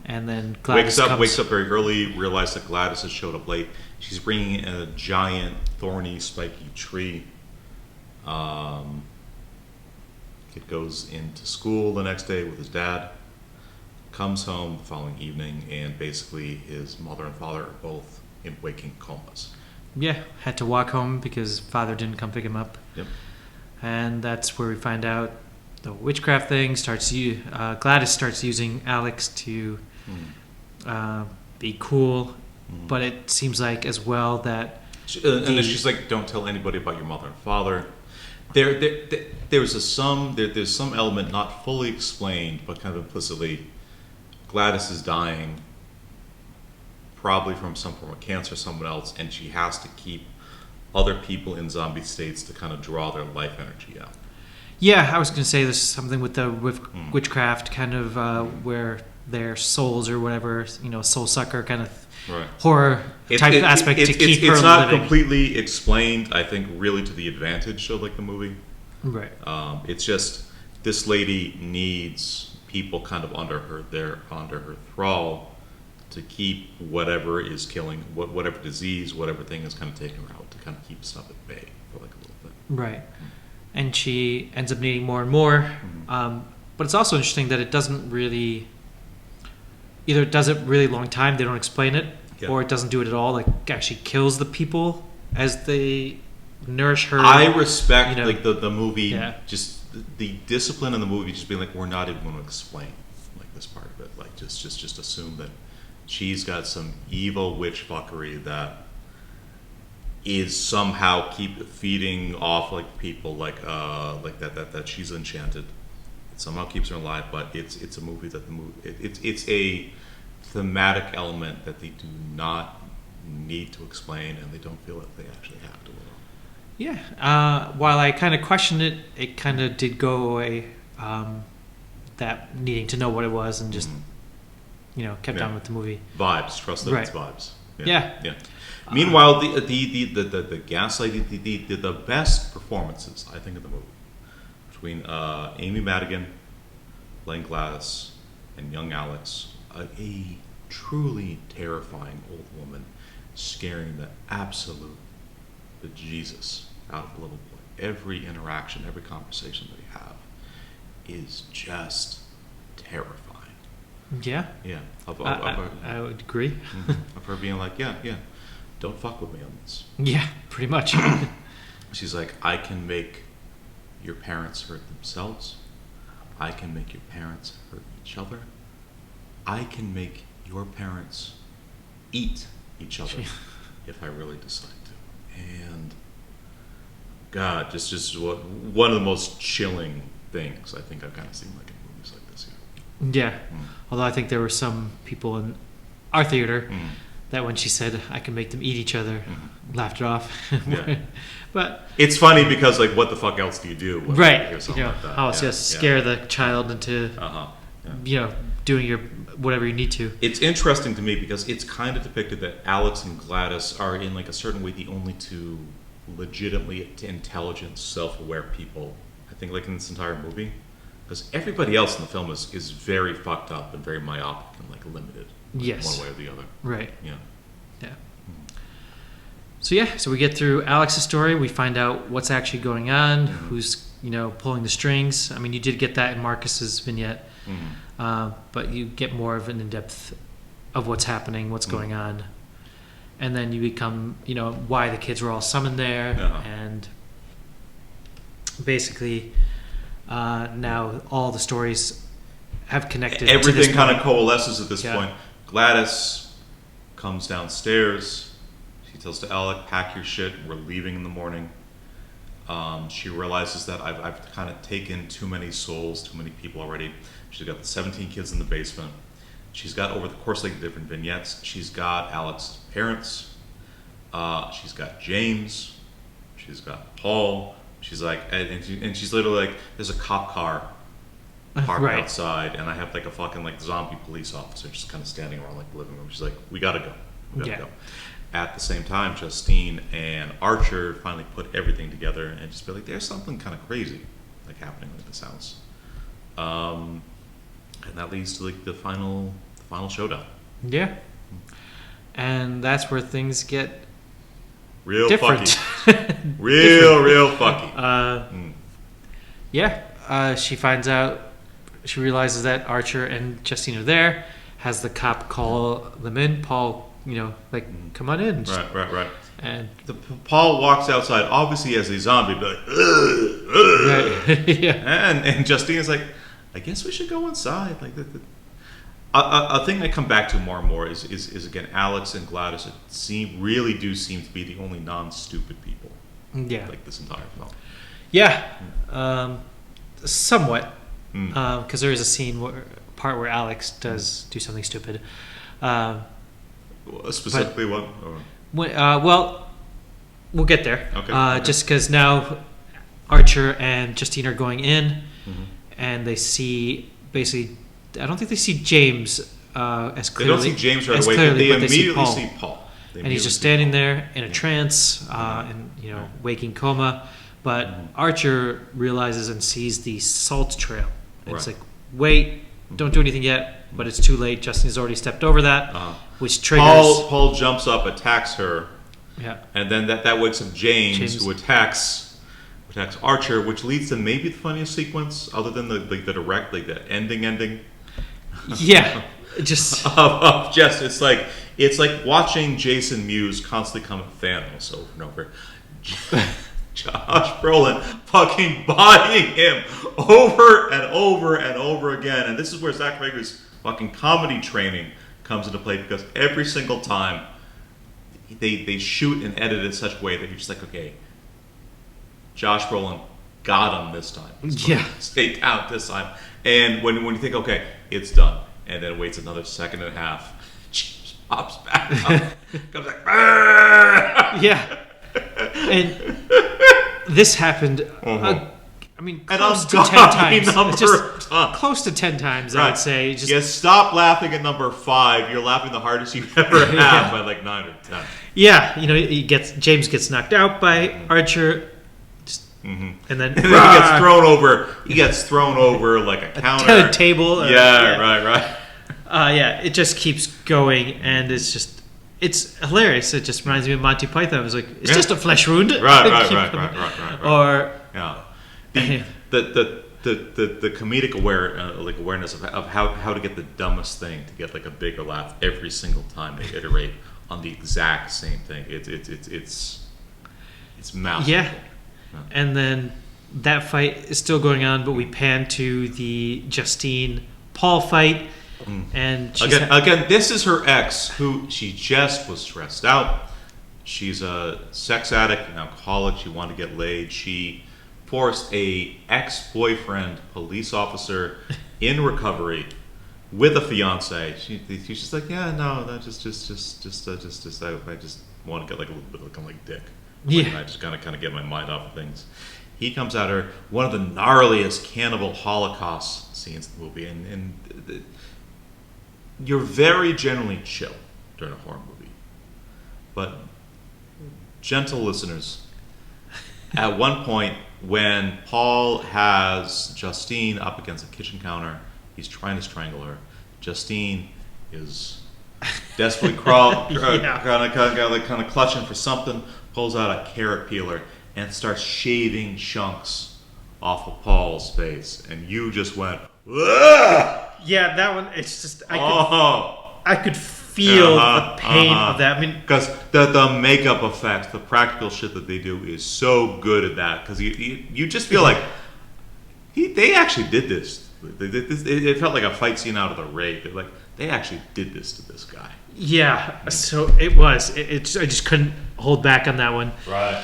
and then Gladys wakes up very early. Realizes that Gladys has showed up late. She's bringing in a giant, thorny, spiky tree. Kid goes into school the next day with his dad. Comes home the following evening, and basically his mother and father are both in waking comas. Yeah, had to walk home because father didn't come pick him up. Yep. And that's where we find out the witchcraft thing starts. Gladys starts using Alex to be cool, but it seems like as well that and then she's like, "Don't tell anybody about your mother and father." There's some element not fully explained, but kind of implicitly, Gladys is dying, probably from some form of cancer, someone else, and she has to keep other people in zombie states to kind of draw their life energy out. Yeah, I was going to say there's something with the witchcraft kind of where their souls or whatever, soul sucker kind of horror type aspect to keep her living. It's not completely explained, I think, really to the advantage of like the movie. Right. It's just this lady needs people kind of under her thrall to keep whatever is killing, whatever disease, whatever thing is kind of taking her out, to kind of keep stuff at bay for like a little bit. Right. And she ends up needing more and more. But it's also interesting that it doesn't really, either it does it really long time, they don't explain it, or it doesn't do it at all, like actually kills the people as they nourish her. I respect like the movie, just the discipline in the movie, just being like, we're not even going to explain like this part of it, like just assume that she's got some evil witch fuckery that is somehow keep feeding off like people like that she's enchanted. It somehow keeps her alive, but it's a movie that it's a thematic element that they do not need to explain, and they don't feel that they actually have to at all. Yeah. While I kind of questioned it, it kind of did go away. That needing to know what it was, and just kept on with the movie. Vibes. Trust that it's vibes. Yeah. Meanwhile, the gaslight, the best performances I think of the movie between Amy Madigan playing Gladys and young Alex, a truly terrifying old woman scaring the absolute Jesus out of a little boy. Every interaction, every conversation that they have is just terrifying. Yeah. Yeah. I would agree. Of her being like, yeah, don't fuck with me on this. Yeah, pretty much. She's like, I can make your parents hurt themselves. I can make your parents hurt each other. I can make your parents eat each other if I really decide to. And God, just one of the most chilling things I think I've kind of seen like in movies like this. Yeah. Although I think there were some people in our theater that when she said I can make them eat each other, laughed it off. Yeah. But it's funny because like, what the fuck else do you do? When you hear something like that? How it's just scare the child into doing your whatever you need to. It's interesting to me because it's kind of depicted that Alex and Gladys are in like a certain way the only two legitimately intelligent, self-aware people I think like in this entire movie. Because everybody else in the film is very fucked up and very myopic and like limited, yes, one way or the other. Right. Yeah. So we get through Alex's story. We find out what's actually going on, who's pulling the strings. I mean, you did get that in Marcus's vignette, but you get more of an in-depth of what's happening, what's going on, and then you become why the kids were all summoned there, and basically. Now all the stories have connected. Everything kind of coalesces at this point. Gladys comes downstairs. She tells to Alec, "Pack your shit. We're leaving in the morning." She realizes that I've kind of taken too many souls, too many people already. She's got the 17 kids in the basement. She's got, over the course of like different vignettes, she's got Alec's parents. She's got James. She's got Paul. She's like, and she's literally like, there's a cop car parked outside, and I have like a fucking like zombie police officer just kind of standing around like the living room. She's like, we gotta go. Go. At the same time, Justine and Archer finally put everything together and just be like, there's something kind of crazy like happening in this house, and that leads to like the final showdown. Yeah, and that's where things get real different. Fucky. real fucky. She finds out, she realizes that Archer and Justine are there, has the cop call them in. Paul, come on in. Right. And Paul walks outside, obviously as a zombie, but like, and Justine is like, I guess we should go inside. Like a thing I come back to more and more is again, Alex and Gladys really do seem to be the only non-stupid people. Yeah. Like this entire film. Yeah, somewhat, Mm. because there is a part where Alex does do something stupid. Specifically, what? Or? Well, we'll get there. Okay. Just because now Archer and Justine are going in, Mhm. and they see basically. I don't think they see James as They clearly. don't see James right as away, clearly, but they see immediately Paul. see Paul. And he's just standing there in a trance, Mhm. in waking coma. But Mhm. Archer realizes and sees the salt trail. And it's Right. like, wait, don't do anything yet. But it's too late. Justin's already stepped over that, Uh-huh. which triggers. Paul jumps up, attacks her, Yeah. and then that wakes up James. Who attacks Archer, which leads to maybe the funniest sequence, other than the direct, like the ending. Yeah. Just. of just it's like watching Jason Mewes constantly come at Thanos over and over. Josh Brolin fucking bodying him over and over and over again, and this is where Zach Cregger's fucking comedy training comes into play, because every single time they shoot and edit it in such a way that you're just like, okay, Josh Brolin got him this time. Yeah. Stay down this time. And when you think, okay, it's done, and then it waits another second and a half, James pops back up, comes like, Yeah. And this happened, I mean, close to 10 times. It's just close to 10 times, I would say. Just, you stop laughing at number 5. You're laughing the hardest you've ever had by like 9 or 10. yeah, James gets knocked out by Archer. Mm-hmm. And then he gets thrown over like a counter. Table. Right. Yeah, it just keeps going, and it's hilarious. It just reminds me of Monty Python. I was like, it's just a flesh wound. Right. Or yeah, the comedic awareness of how to get the dumbest thing to get like a bigger laugh every single time they iterate on the exact same thing. It's masterful. Yeah. And then that fight is still going on, but we pan to the Justine Paul fight, and she's again, this is her ex, who she just was stressed out. She's a sex addict, an alcoholic. She wanted to get laid. She forced a ex-boyfriend, police officer, in recovery with a fiance. She's just like, yeah, no, that just I just want to get like a little bit looking like dick. Yeah. I just kind of get my mind off of things. He comes at her, one of the gnarliest cannibal Holocaust scenes in the movie, and you're very generally chill during a horror movie. But, gentle listeners, at one point when Paul has Justine up against a kitchen counter, he's trying to strangle her. Justine is desperately kind of clutching for something, pulls out a carrot peeler and starts shaving chunks off of Paul's face, and you just went, "Ugh!" Yeah, that one. It's just I could feel the pain of that. I mean, because the makeup effects, the practical shit that they do is so good at that. Because you just feel like they actually did this. It felt like a fight scene out of the Raid. Like they actually did this to this guy. Yeah, so it was. I just couldn't hold back on that one. Right.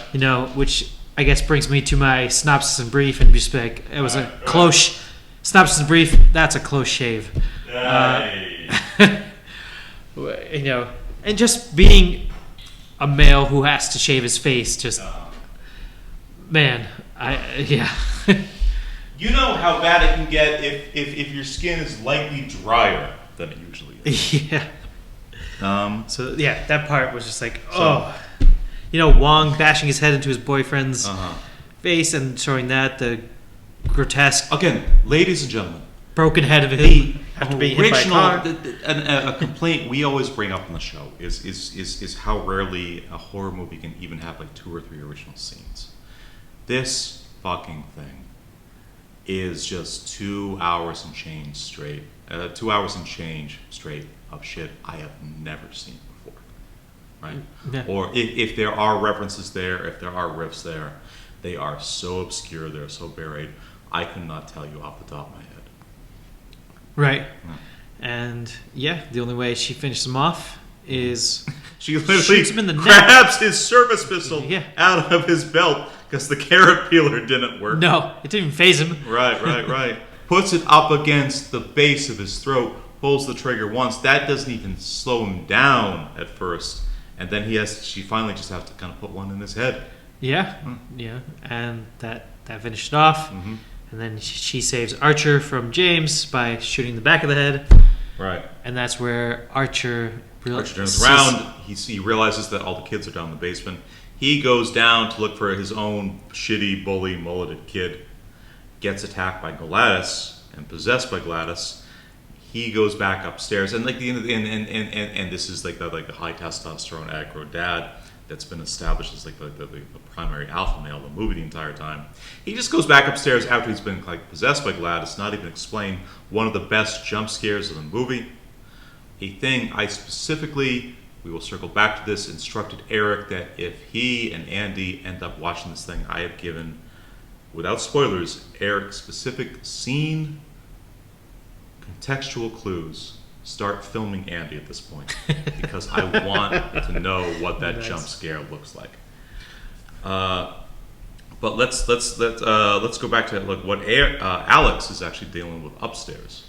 Which I guess brings me to my synopsis and brief, and just like it was a close synopsis and brief. That's a close shave. And just being a male who has to shave his face, just man, yeah. You know how bad it can get if your skin is lightly drier than it usually is. Yeah. So yeah, that part was just like, So- Wong bashing his head into his boyfriend's face and showing that the grotesque Again, ladies and gentlemen, broken head of him after being hit by a car. A complaint we always bring up on the show is how rarely a horror movie can even have like 2 or 3 original scenes. This fucking thing is just 2 hours and change straight. 2 hours and change straight of shit I have never seen before, right? Yeah. Or if there are references there, if there are riffs there, they are so obscure, they're so buried, I could not tell you off the top of my head. Right. Yeah. And yeah, the only way she finishes him off is She literally shoots him in the neck. grabs his service pistol Yeah. out of his belt, because the carrot peeler didn't work. No, it didn't even phase him. Right. Puts it up against the base of his throat, pulls the trigger once. That doesn't even slow him down at first. And then she finally just has to kind of put one in his head. Yeah, yeah. And that finished it off. Mm-hmm. And then she saves Archer from James by shooting the back of the head. Right. And that's where Archer turns around. He realizes that all the kids are down in the basement. He goes down to look for his own shitty, bully, mulleted kid. Gets attacked by Gladys and possessed by Gladys. He goes back upstairs, and like and this is like the high testosterone aggro dad that's been established as like the primary alpha male of the movie the entire time. He just goes back upstairs after he's been like possessed by Gladys, not even explain one of the best jump scares of the movie. A thing I specifically, we will circle back to this, instructed Eric that if he and Andy end up watching this thing, I have given, without spoilers, Eric specific scene contextual clues. Start filming Andy at this point because I want to know what that jump scare looks like. But let's go back to what Alex is actually dealing with upstairs.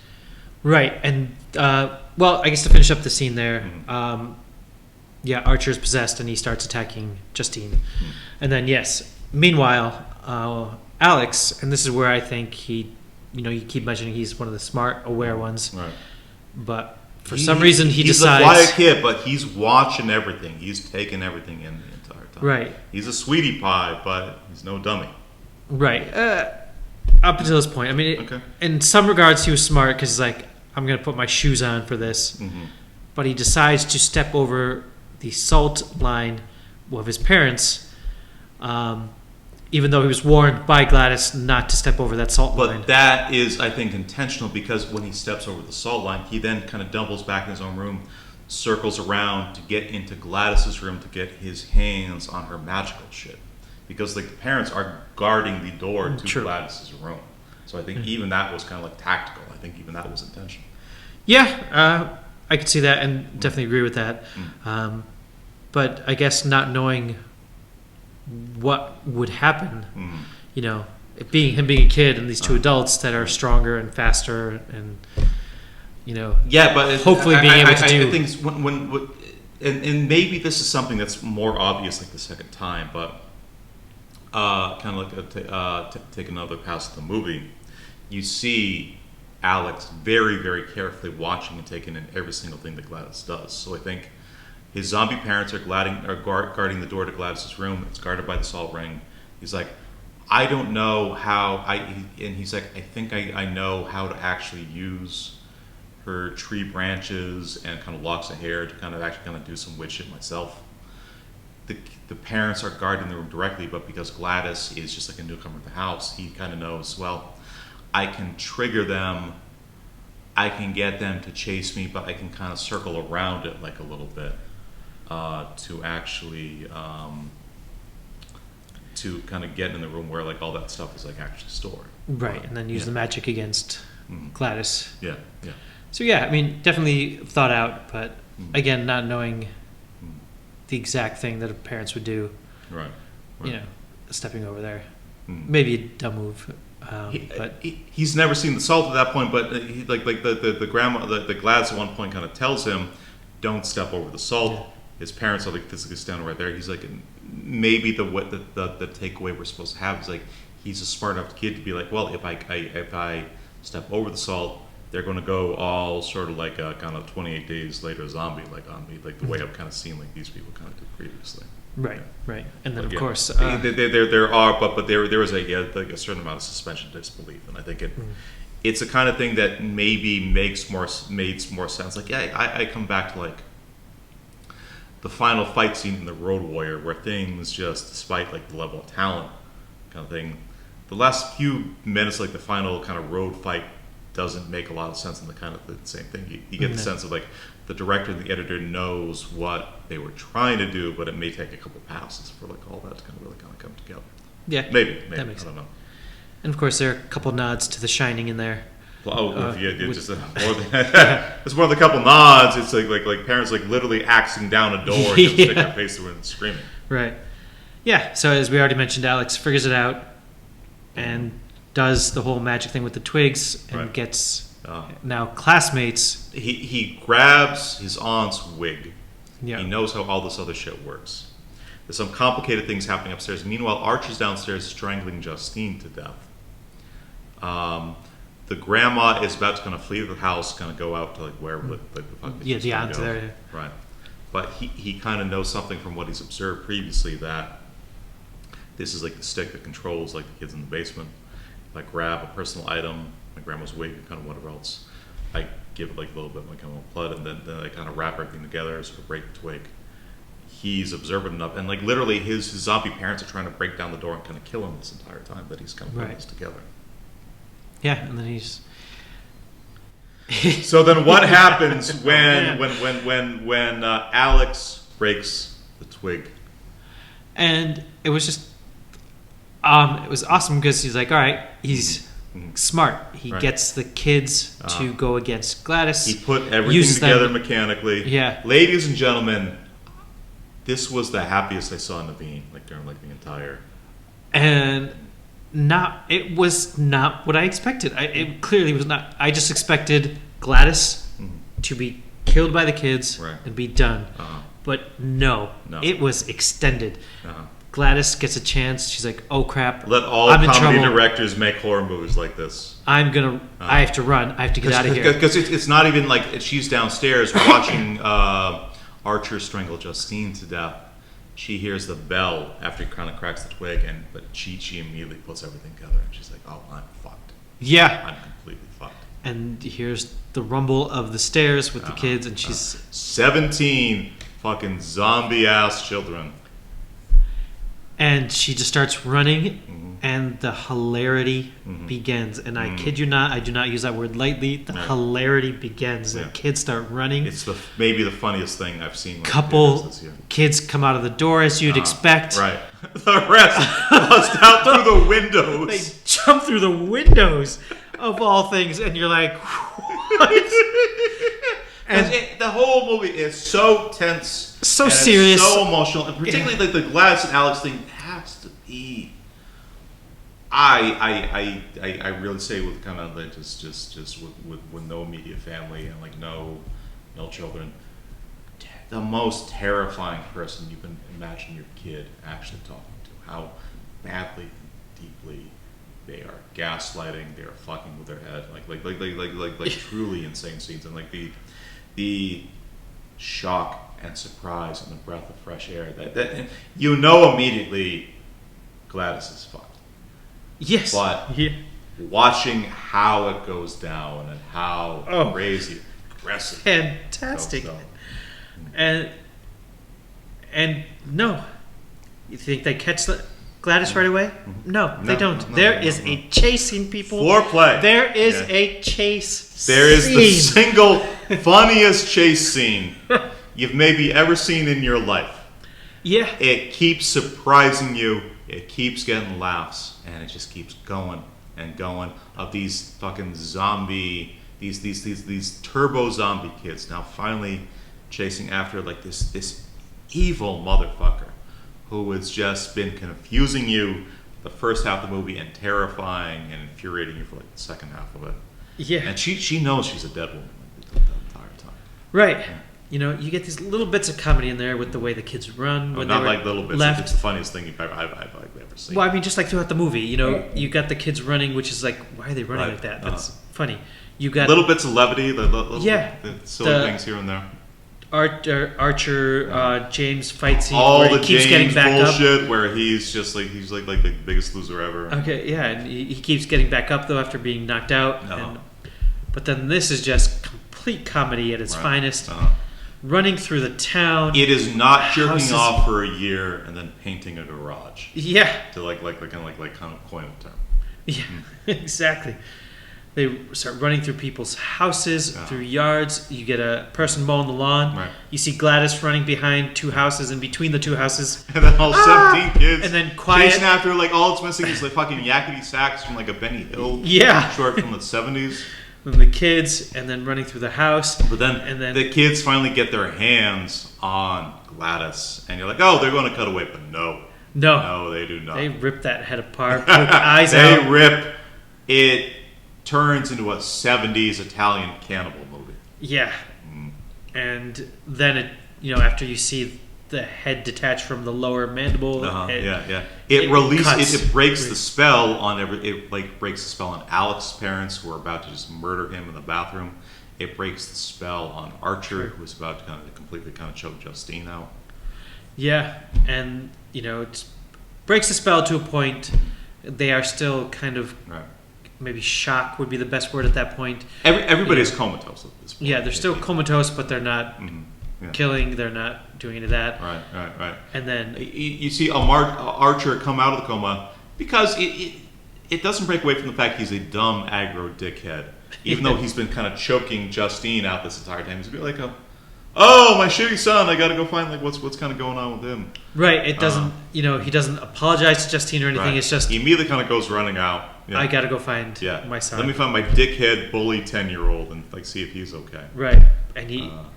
Right, and well, I guess to finish up the scene there, Archer's possessed and he starts attacking Justine, and then meanwhile, Alex, and this is where I think you keep mentioning he's one of the smart, aware ones. Right. But for some reason he decides... He's a quiet kid, but he's watching everything. He's taking everything in the entire time. Right. He's a sweetie pie, but he's no dummy. Right. Up until this point. I mean, in some regards he was smart because he's like, I'm going to put my shoes on for this. Mm-hmm. But he decides to step over the salt line of his parents, even though he was warned by Gladys not to step over that salt line. But that is, I think, intentional because when he steps over the salt line, he then kind of doubles back in his own room, circles around to get into Gladys's room to get his hands on her magical shit. Because like the parents are guarding the door to Gladys's room. So I think even that was kind of like tactical. I think even that was intentional. Yeah, I could see that and definitely agree with that. But I guess not knowing what would happen, it being him being a kid and these two adults that are stronger and faster and but hopefully being able to do. I think when and maybe this is something that's more obvious like the second time, but kind of like take another pass at the movie, you see Alex very, very carefully watching and taking in every single thing that Gladys does. So I think his zombie parents are guarding the door to Gladys's room. It's guarded by the salt ring. He's like, I don't know how and he's like, I think I know how to actually use her tree branches and kind of locks of hair to kind of do some witch shit myself. The parents are guarding the room directly, but because Gladys is just like a newcomer to the house, he kind of knows, well, I can trigger them, I can get them to chase me, but I can kind of circle around it like a little bit to actually to kind of get in the room where like all that stuff is like actually stored. Right, and then use the magic against Gladys. Yeah. So I mean, definitely thought out, but again, not knowing the exact thing that parents would do. Right. Stepping over there. Maybe a dumb move. But he's never seen the salt at that point, but he, like the grandma, the Gladys at one point kind of tells him, "Don't step over the salt." Yeah. His parents are like physically standing right there. He's like, maybe the takeaway we're supposed to have is like he's a smart enough kid to be like, well, if I step over the salt, they're going to go all sort of like a kind of 28 days later zombie like on me, like the way I've kind of seen like these people kind of did previously. Right. And then, of course... there are, but there is a certain amount of suspension of disbelief. And I think it's a kind of thing that maybe made more sense. Like, I come back to, like, the final fight scene in The Road Warrior where things just, despite, like, the level of talent kind of thing, the last few minutes, like, the final kind of road fight doesn't make a lot of sense in the kind of the same thing. You get the sense of, like, the director and the editor knows what they were trying to do, but it may take a couple passes for like all that to kind of really come together. Yeah, maybe that makes I don't know. And of course, there are a couple nods to The Shining in there. Well, it's more than a couple nods. It's like parents like literally axing down a door and sticking their face through it and screaming. Right. Yeah, so as we already mentioned, Alex figures it out and does the whole magic thing with the twigs and gets now classmates. He grabs his aunt's wig. Yeah. He knows how all this other shit works. There's some complicated things happening upstairs. Meanwhile, Archer's downstairs strangling Justine to death. The grandma is about to kind of flee the house, kind of go out to like wherever the fuck she's the gonna aunt go. there. Yeah. Right. But he kind of knows something from what he's observed previously, that this is like the stick that controls like the kids in the basement. If I grab a personal item, my grandma's wig or kind of whatever else, I give it like a little bit of my chemical blood, and then I kind of wrap everything together, sort of break the twig. He's observant enough, and like literally his zombie parents are trying to break down the door and kind of kill him this entire time that he's kind of putting this together. Yeah, and then he's. So then, what happens when Alex breaks the twig? And it was just, it was awesome because he's like, all right, he's smart. He gets the kids to go against Gladys. He put everything together mechanically. Yeah, ladies and gentlemen, this was the happiest I saw Naveen like during like the entire. And it was not what I expected. It clearly was not. I just expected Gladys to be killed by the kids and be done. But no, it was extended. Gladys gets a chance. She's like, "Oh crap! Let all I'm in comedy trouble. Directors make horror movies like this." I have to run. I have to get out of here. Because it's not even like she's downstairs watching Archer strangle Justine to death. She hears the bell after he kind of cracks the twig, but she immediately puts everything together, and she's like, "Oh, I'm fucked. Yeah, I'm completely fucked." And here's the rumble of the stairs with the kids, and she's 17 fucking zombie ass children. And she just starts running, and the hilarity begins. And I kid you not, I do not use that word lightly. The hilarity begins. The kids start running. It's maybe the funniest thing I've seen. Couple this year. Kids come out of the door as you'd expect. Right. The rest bust out through the windows. They jump through the windows of all things, and you're like, what? And the whole movie is so tense, so serious, so emotional, and particularly like the Gladys and Alex thing has to be. I really say with kind of like just with no immediate family and like no children, the most terrifying person you can imagine your kid actually talking to. How badly, deeply they are gaslighting, they are fucking with their head, like truly insane scenes, and like the shock and surprise and the breath of fresh air that you know immediately Gladys is fucked. Yes. But watching how it goes down and how crazy, aggressive, fantastic, and no, you think they catch Gladys right away? No, they don't. There is a chase scene, people. Foreplay. There is a chase. There is the single funniest chase scene you've maybe ever seen in your life. Yeah. It keeps surprising you. It keeps getting laughs, and it just keeps going and going. Of these fucking zombie, these turbo zombie kids now finally chasing after like this evil motherfucker who has just been confusing you the first half of the movie and terrifying and infuriating you for like the second half of it. Yeah. And she knows she's a dead woman the entire time. Right. Yeah. You know, you get these little bits of comedy in there with the way the kids run. When not like little bits. Left. It's the funniest thing I've ever seen. Well, I mean, just like throughout the movie, you know, you got the kids running, which is like, why are they running like that? That's funny. You got little bits of levity, the silly things here and there. Archer, James fight scene all where the he keeps James getting back bullshit up. Where he's like the biggest loser ever. Okay, yeah, and he keeps getting back up though after being knocked out. But then this is just complete comedy at its finest. Running through the town. It is not jerking off for a year and then painting a garage. Yeah. To like kind of coin a term. Yeah, exactly. They start running through people's houses, through yards. You get a person mowing the lawn. Right. You see Gladys running behind two houses, and between the two houses, and then all 17 kids, and then quiet chasing after like all it's missing is like fucking yakety sax from like a Benny Hill short from the 70s. Then the kids, and then running through the house. But then the kids finally get their hands on Gladys, and you're like, oh, they're going to cut away, but no. No. No, they do not. They rip that head apart, poke eyes they out. rip. It turns into a 70s Italian cannibal movie. Yeah. And then after you see the head detached from the lower mandible, It breaks the spell on breaks the spell on Alex's parents who are about to just murder him in the bathroom. It breaks the spell on Archer, who's about to completely choke Justine out. Yeah, and it breaks the spell to a point. They are still kind of maybe shock would be the best word at that point. Everybody's comatose at this point. Yeah, they're still comatose, but they're not killing. They're not doing any of that. Right. And then you see Archer come out of the coma because it doesn't break away from the fact he's a dumb aggro dickhead. Even though he's been kind of choking Justine out this entire time, he's a bit like oh, my shitty son, I gotta go find what's kind of going on with him. Right, it doesn't, he doesn't apologize to Justine or anything. Right. It's just he immediately kind of goes running out. Yeah. I gotta go find my son. Let me find my dickhead bully 10-year-old and see if he's okay. Right, and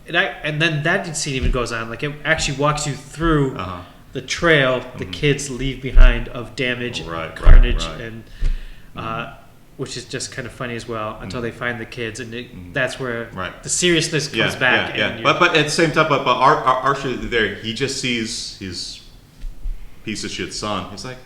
and then that scene even goes on. Like it actually walks you through the trail the kids leave behind of damage, carnage, and which is just kind of funny as well until they find the kids, and that's where the seriousness comes back. Yeah. But at the same time, but Archer there, he just sees his piece of shit son. He's like,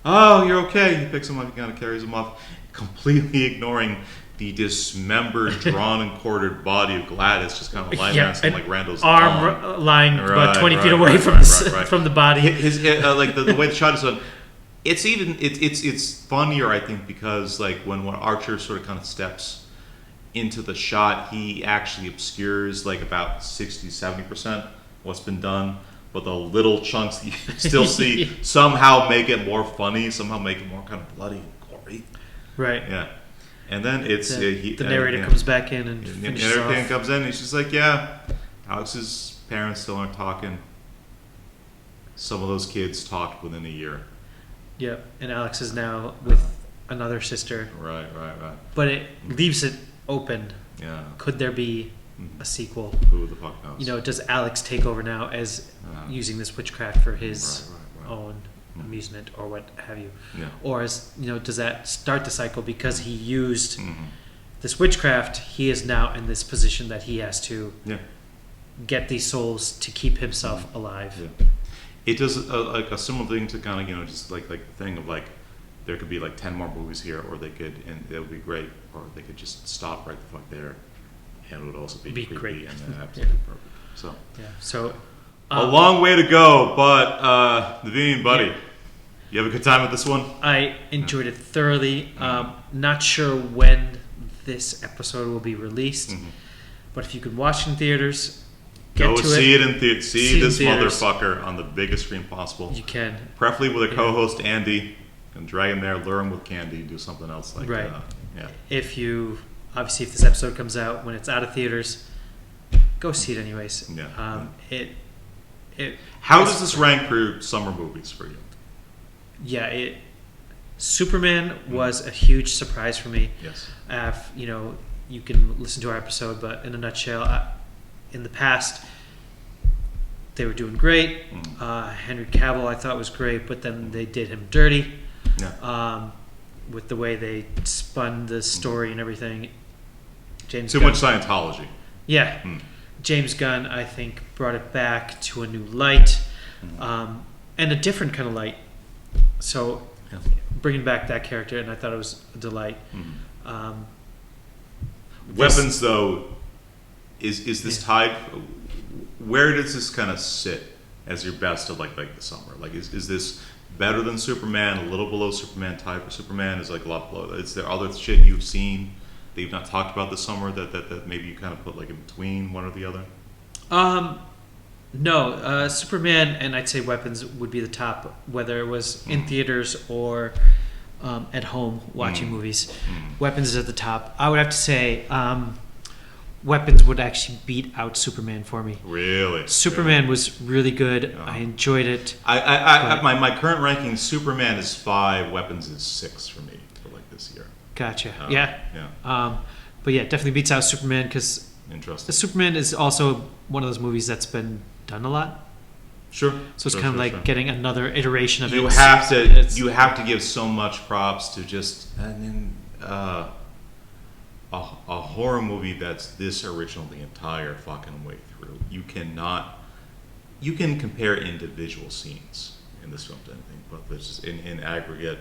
"Oh, you're okay." He picks him up, he kind of carries him off, completely ignoring the dismembered, drawn and quartered body of Gladys, just kind of lying there, like Randall's arm lying about 20 feet away from the body. His the way the shot is done. It's funnier, I think, because when Archer sort of kind of steps into the shot, he actually obscures about 60-70% what's been done, but the little chunks that you still see somehow make it more funny, somehow make it more kind of bloody and gory. Right. Yeah. And then the narrator comes back in and finishes the narrator off. comes in and he's just like, Alex's parents still aren't talking. Some of those kids talked within a year. Yep, and Alex is now with another sister. Right. But it leaves it open. Yeah. Could there be a sequel? Who the fuck knows? Does Alex take over now as using this witchcraft for his own amusement or what have you? Yeah. Or does that start the cycle because he used this witchcraft? He is now in this position that he has to get these souls to keep himself alive. Yeah. It does a similar thing to kind of just the thing of there could be 10 more movies here, or they could, and it would be great, or they could just stop right the fuck there, and it would also be creepy great and absolutely perfect. So a long way to go, but Naveen, buddy, you have a good time with this one? I enjoyed it thoroughly. Not sure when this episode will be released, but if you can watch in theaters. Go see it in theaters. See this motherfucker on the biggest screen possible. You can. Preferably with a co-host, Andy, and drag him there, lure him with candy, do something else If this episode comes out when it's out of theaters, go see it anyways. How does this rank for summer movies for you? Yeah, Superman was a huge surprise for me. Yes. You can listen to our episode, but in a nutshell, in the past, they were doing great. Henry Cavill, I thought, was great, but then they did him dirty with the way they spun the story and everything. Too much Scientology. Yeah. James Gunn, I think, brought it back to a new light and a different kind of light. So bringing back that character, and I thought it was a delight. Weapons, though, is this tied? Where does this kind of sit as your best of the summer? Is this better than Superman? A little below Superman? Tied for Superman? Is a lot below? Is there other shit you've seen that you've not talked about this summer that maybe you kind of put in between one or the other? No, Superman and I'd say Weapons would be the top, whether it was in theaters or at home watching movies. Weapons is at the top. I would have to say Weapons would actually beat out Superman for me. Really? Superman was really good. I enjoyed it. My current ranking, Superman is 5, Weapons is 6 for me for this year. Gotcha. Yeah. But yeah, definitely beats out Superman because Interesting. Superman is also one of those movies that's been done a lot. Sure. So it's Sure, kind of sure, like sure. getting another iteration of it. You have to give so much props to just a horror movie that's this original the entire fucking way through. You can compare individual scenes in this film to anything, but this is in aggregate,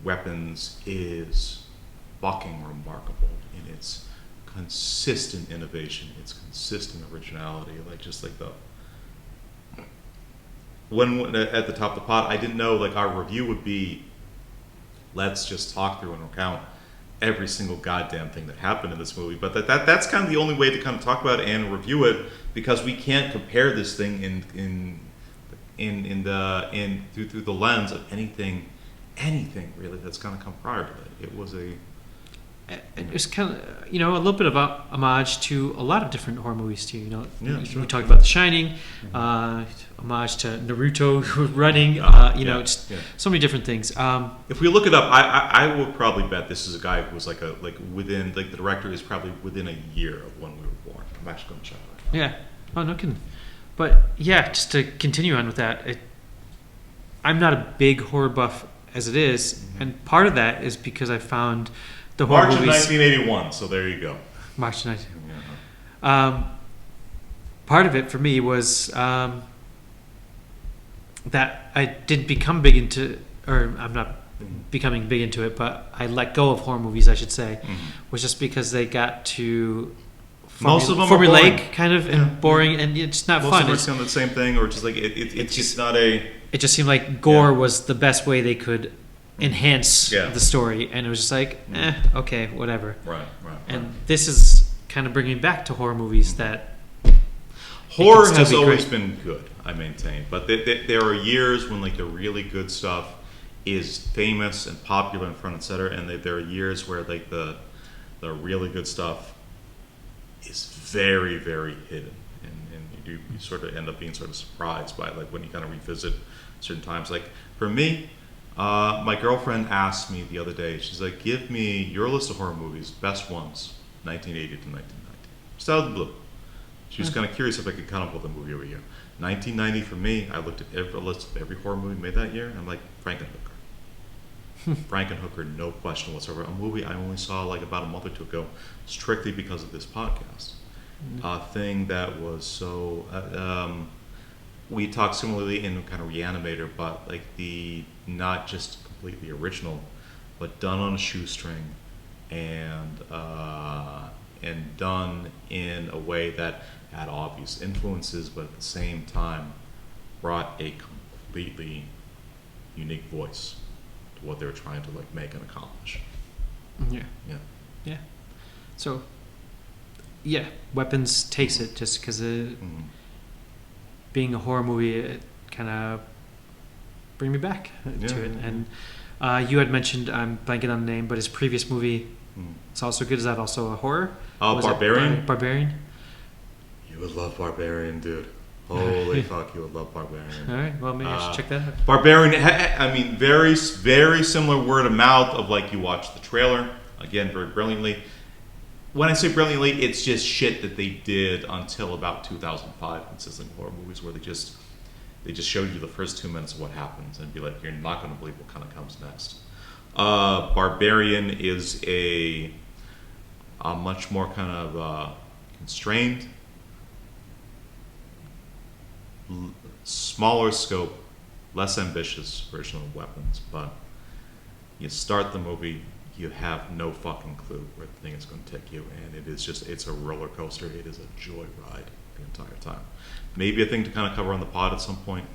Weapons is fucking remarkable in its consistent innovation, its consistent originality, when at the top of the pot, I didn't know like our review would be, let's just talk through and recount every single goddamn thing that happened in this movie. But that's kind of the only way to kind of talk about it and review it, because we can't compare this thing through the lens of anything really that's gonna come prior to it. It was It's kind of, a little bit of a homage to a lot of different horror movies too. Yeah, sure. We talked about The Shining, homage to Naruto running. Just so many different things. If we look it up, I would probably bet this is a guy who was within the director is probably within a year of when we were born. I'm actually going to check that. Yeah. Oh, no kidding. But yeah, just to continue on with that, I'm not a big horror buff as it is, and part of that is because I found the horror March of movies, 1981. So there you go. March 19. Yeah. Part of it for me was that I didn't become big into, or I'm not becoming big into it, but I let go of horror movies, I should say, was just because they got to most of them are formulaic, boring. kind of, and boring, and it's not Most fun. of them are kind of the same thing, or just like it's just not a. It just seemed like gore was the best way they could enhance the story, and it was just like, okay, whatever. Right. And this is kind of bringing back to horror movies that horror has always been good, I maintain, but there are years when like the really good stuff is famous and popular in front, etc., and there are years where like the really good stuff is very, very hidden, and you sort of end up being sort of surprised by like when you kind of revisit certain times. Like for me, my girlfriend asked me the other day, she's like, give me your list of horror movies, best ones, 1980 to 1990. Just out of the blue. She was kind of curious if I could come up with a movie every year. 1990 for me, I looked at a list of every horror movie made that year, and I'm like, Frankenhooker. Frankenhooker, no question whatsoever. A movie I only saw like about a month or two ago, strictly because of this podcast. A thing that was so... we talked similarly in kind of Reanimator, but like the not just completely original, but done on a shoestring, and done in a way that had obvious influences, but at the same time brought a completely unique voice to what they were trying to like make and accomplish. Yeah. So, Weapons takes it just because being a horror movie, it kind of bring me back to it. And you had mentioned, I'm blanking on the name, but his previous movie, it's also good. Is that also a horror? Barbarian? Barbarian? You would love Barbarian, dude. Holy fuck, you would love Barbarian. All right, well, maybe I should check that out. Barbarian, I mean, very, very similar word of mouth of like you watch the trailer, again, very brilliantly. When I say brilliantly, it's just shit that they did until about 2005, consistent horror movies where they just showed you the first 2 minutes of what happens and be like, you're not going to believe what kind of comes next. Barbarian is a much more kind of constrained, smaller scope, less ambitious version of Weapons, but you start the movie, you have no fucking clue where the thing is going to take you, and it's a roller coaster. It is a joyride the entire time. Maybe a thing to kind of cover on the pod at some point.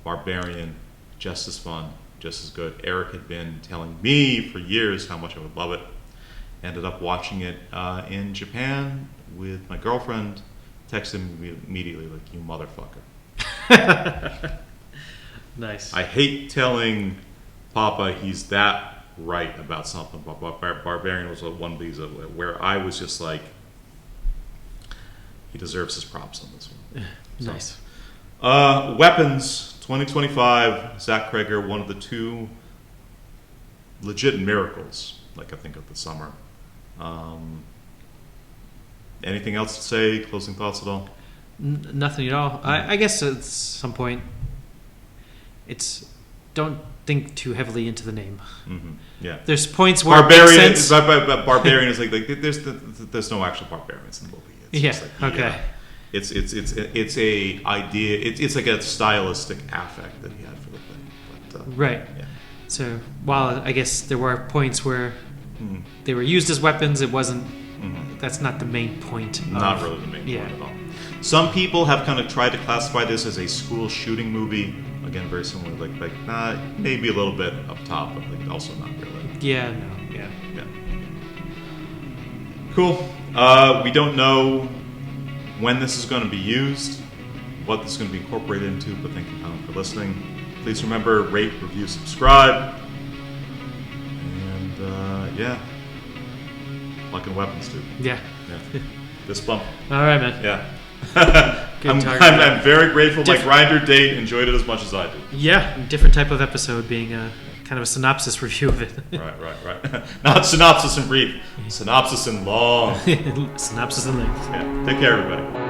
Barbarian, just as fun, just as good. Eric had been telling me for years how much I would love it. Ended up watching it in Japan with my girlfriend. Texted me immediately like, you motherfucker. Nice. I hate telling Papa he's that right about something, but Barbarian was one of these where I was just like, he deserves his props on this one. Nice. Weapons 2025, Zach Cregger, one of the two legit miracles, like I think of the summer. Anything else to say? Closing thoughts at all? Nothing at all. I guess at some point, don't think too heavily into the name. Mm-hmm. Yeah. There's points where Barbarian. it makes sense. But barbarian is like there's no actual barbarians in the movie. It's Yeah. just like, Okay. It's a idea. It's like a stylistic affect that he had for the thing. But, Right. Yeah. So while I guess there were points where Mm-hmm. they were used as weapons, it wasn't. Mm-hmm. That's not the main point. Not really the main yeah. point at all. Some people have kind of tried to classify this as a school shooting movie. Again, very similar, maybe a little bit up top, but also not really. Yeah. No. Yeah. Yeah. Cool. We don't know when this is going to be used, what this is going to be incorporated into, but thank you, Colin, for listening. Please remember, rate, review, subscribe. And, luck and weapons, dude. Yeah. Yeah. This bump. All right, man. Yeah. Good target. I'm very grateful my grinder date enjoyed it as much as I did. Yeah. Different type of episode, being a kind of a synopsis review of it. Right. Not synopsis in brief. Synopsis in long. Synopsis in length. Yeah. Take care, everybody.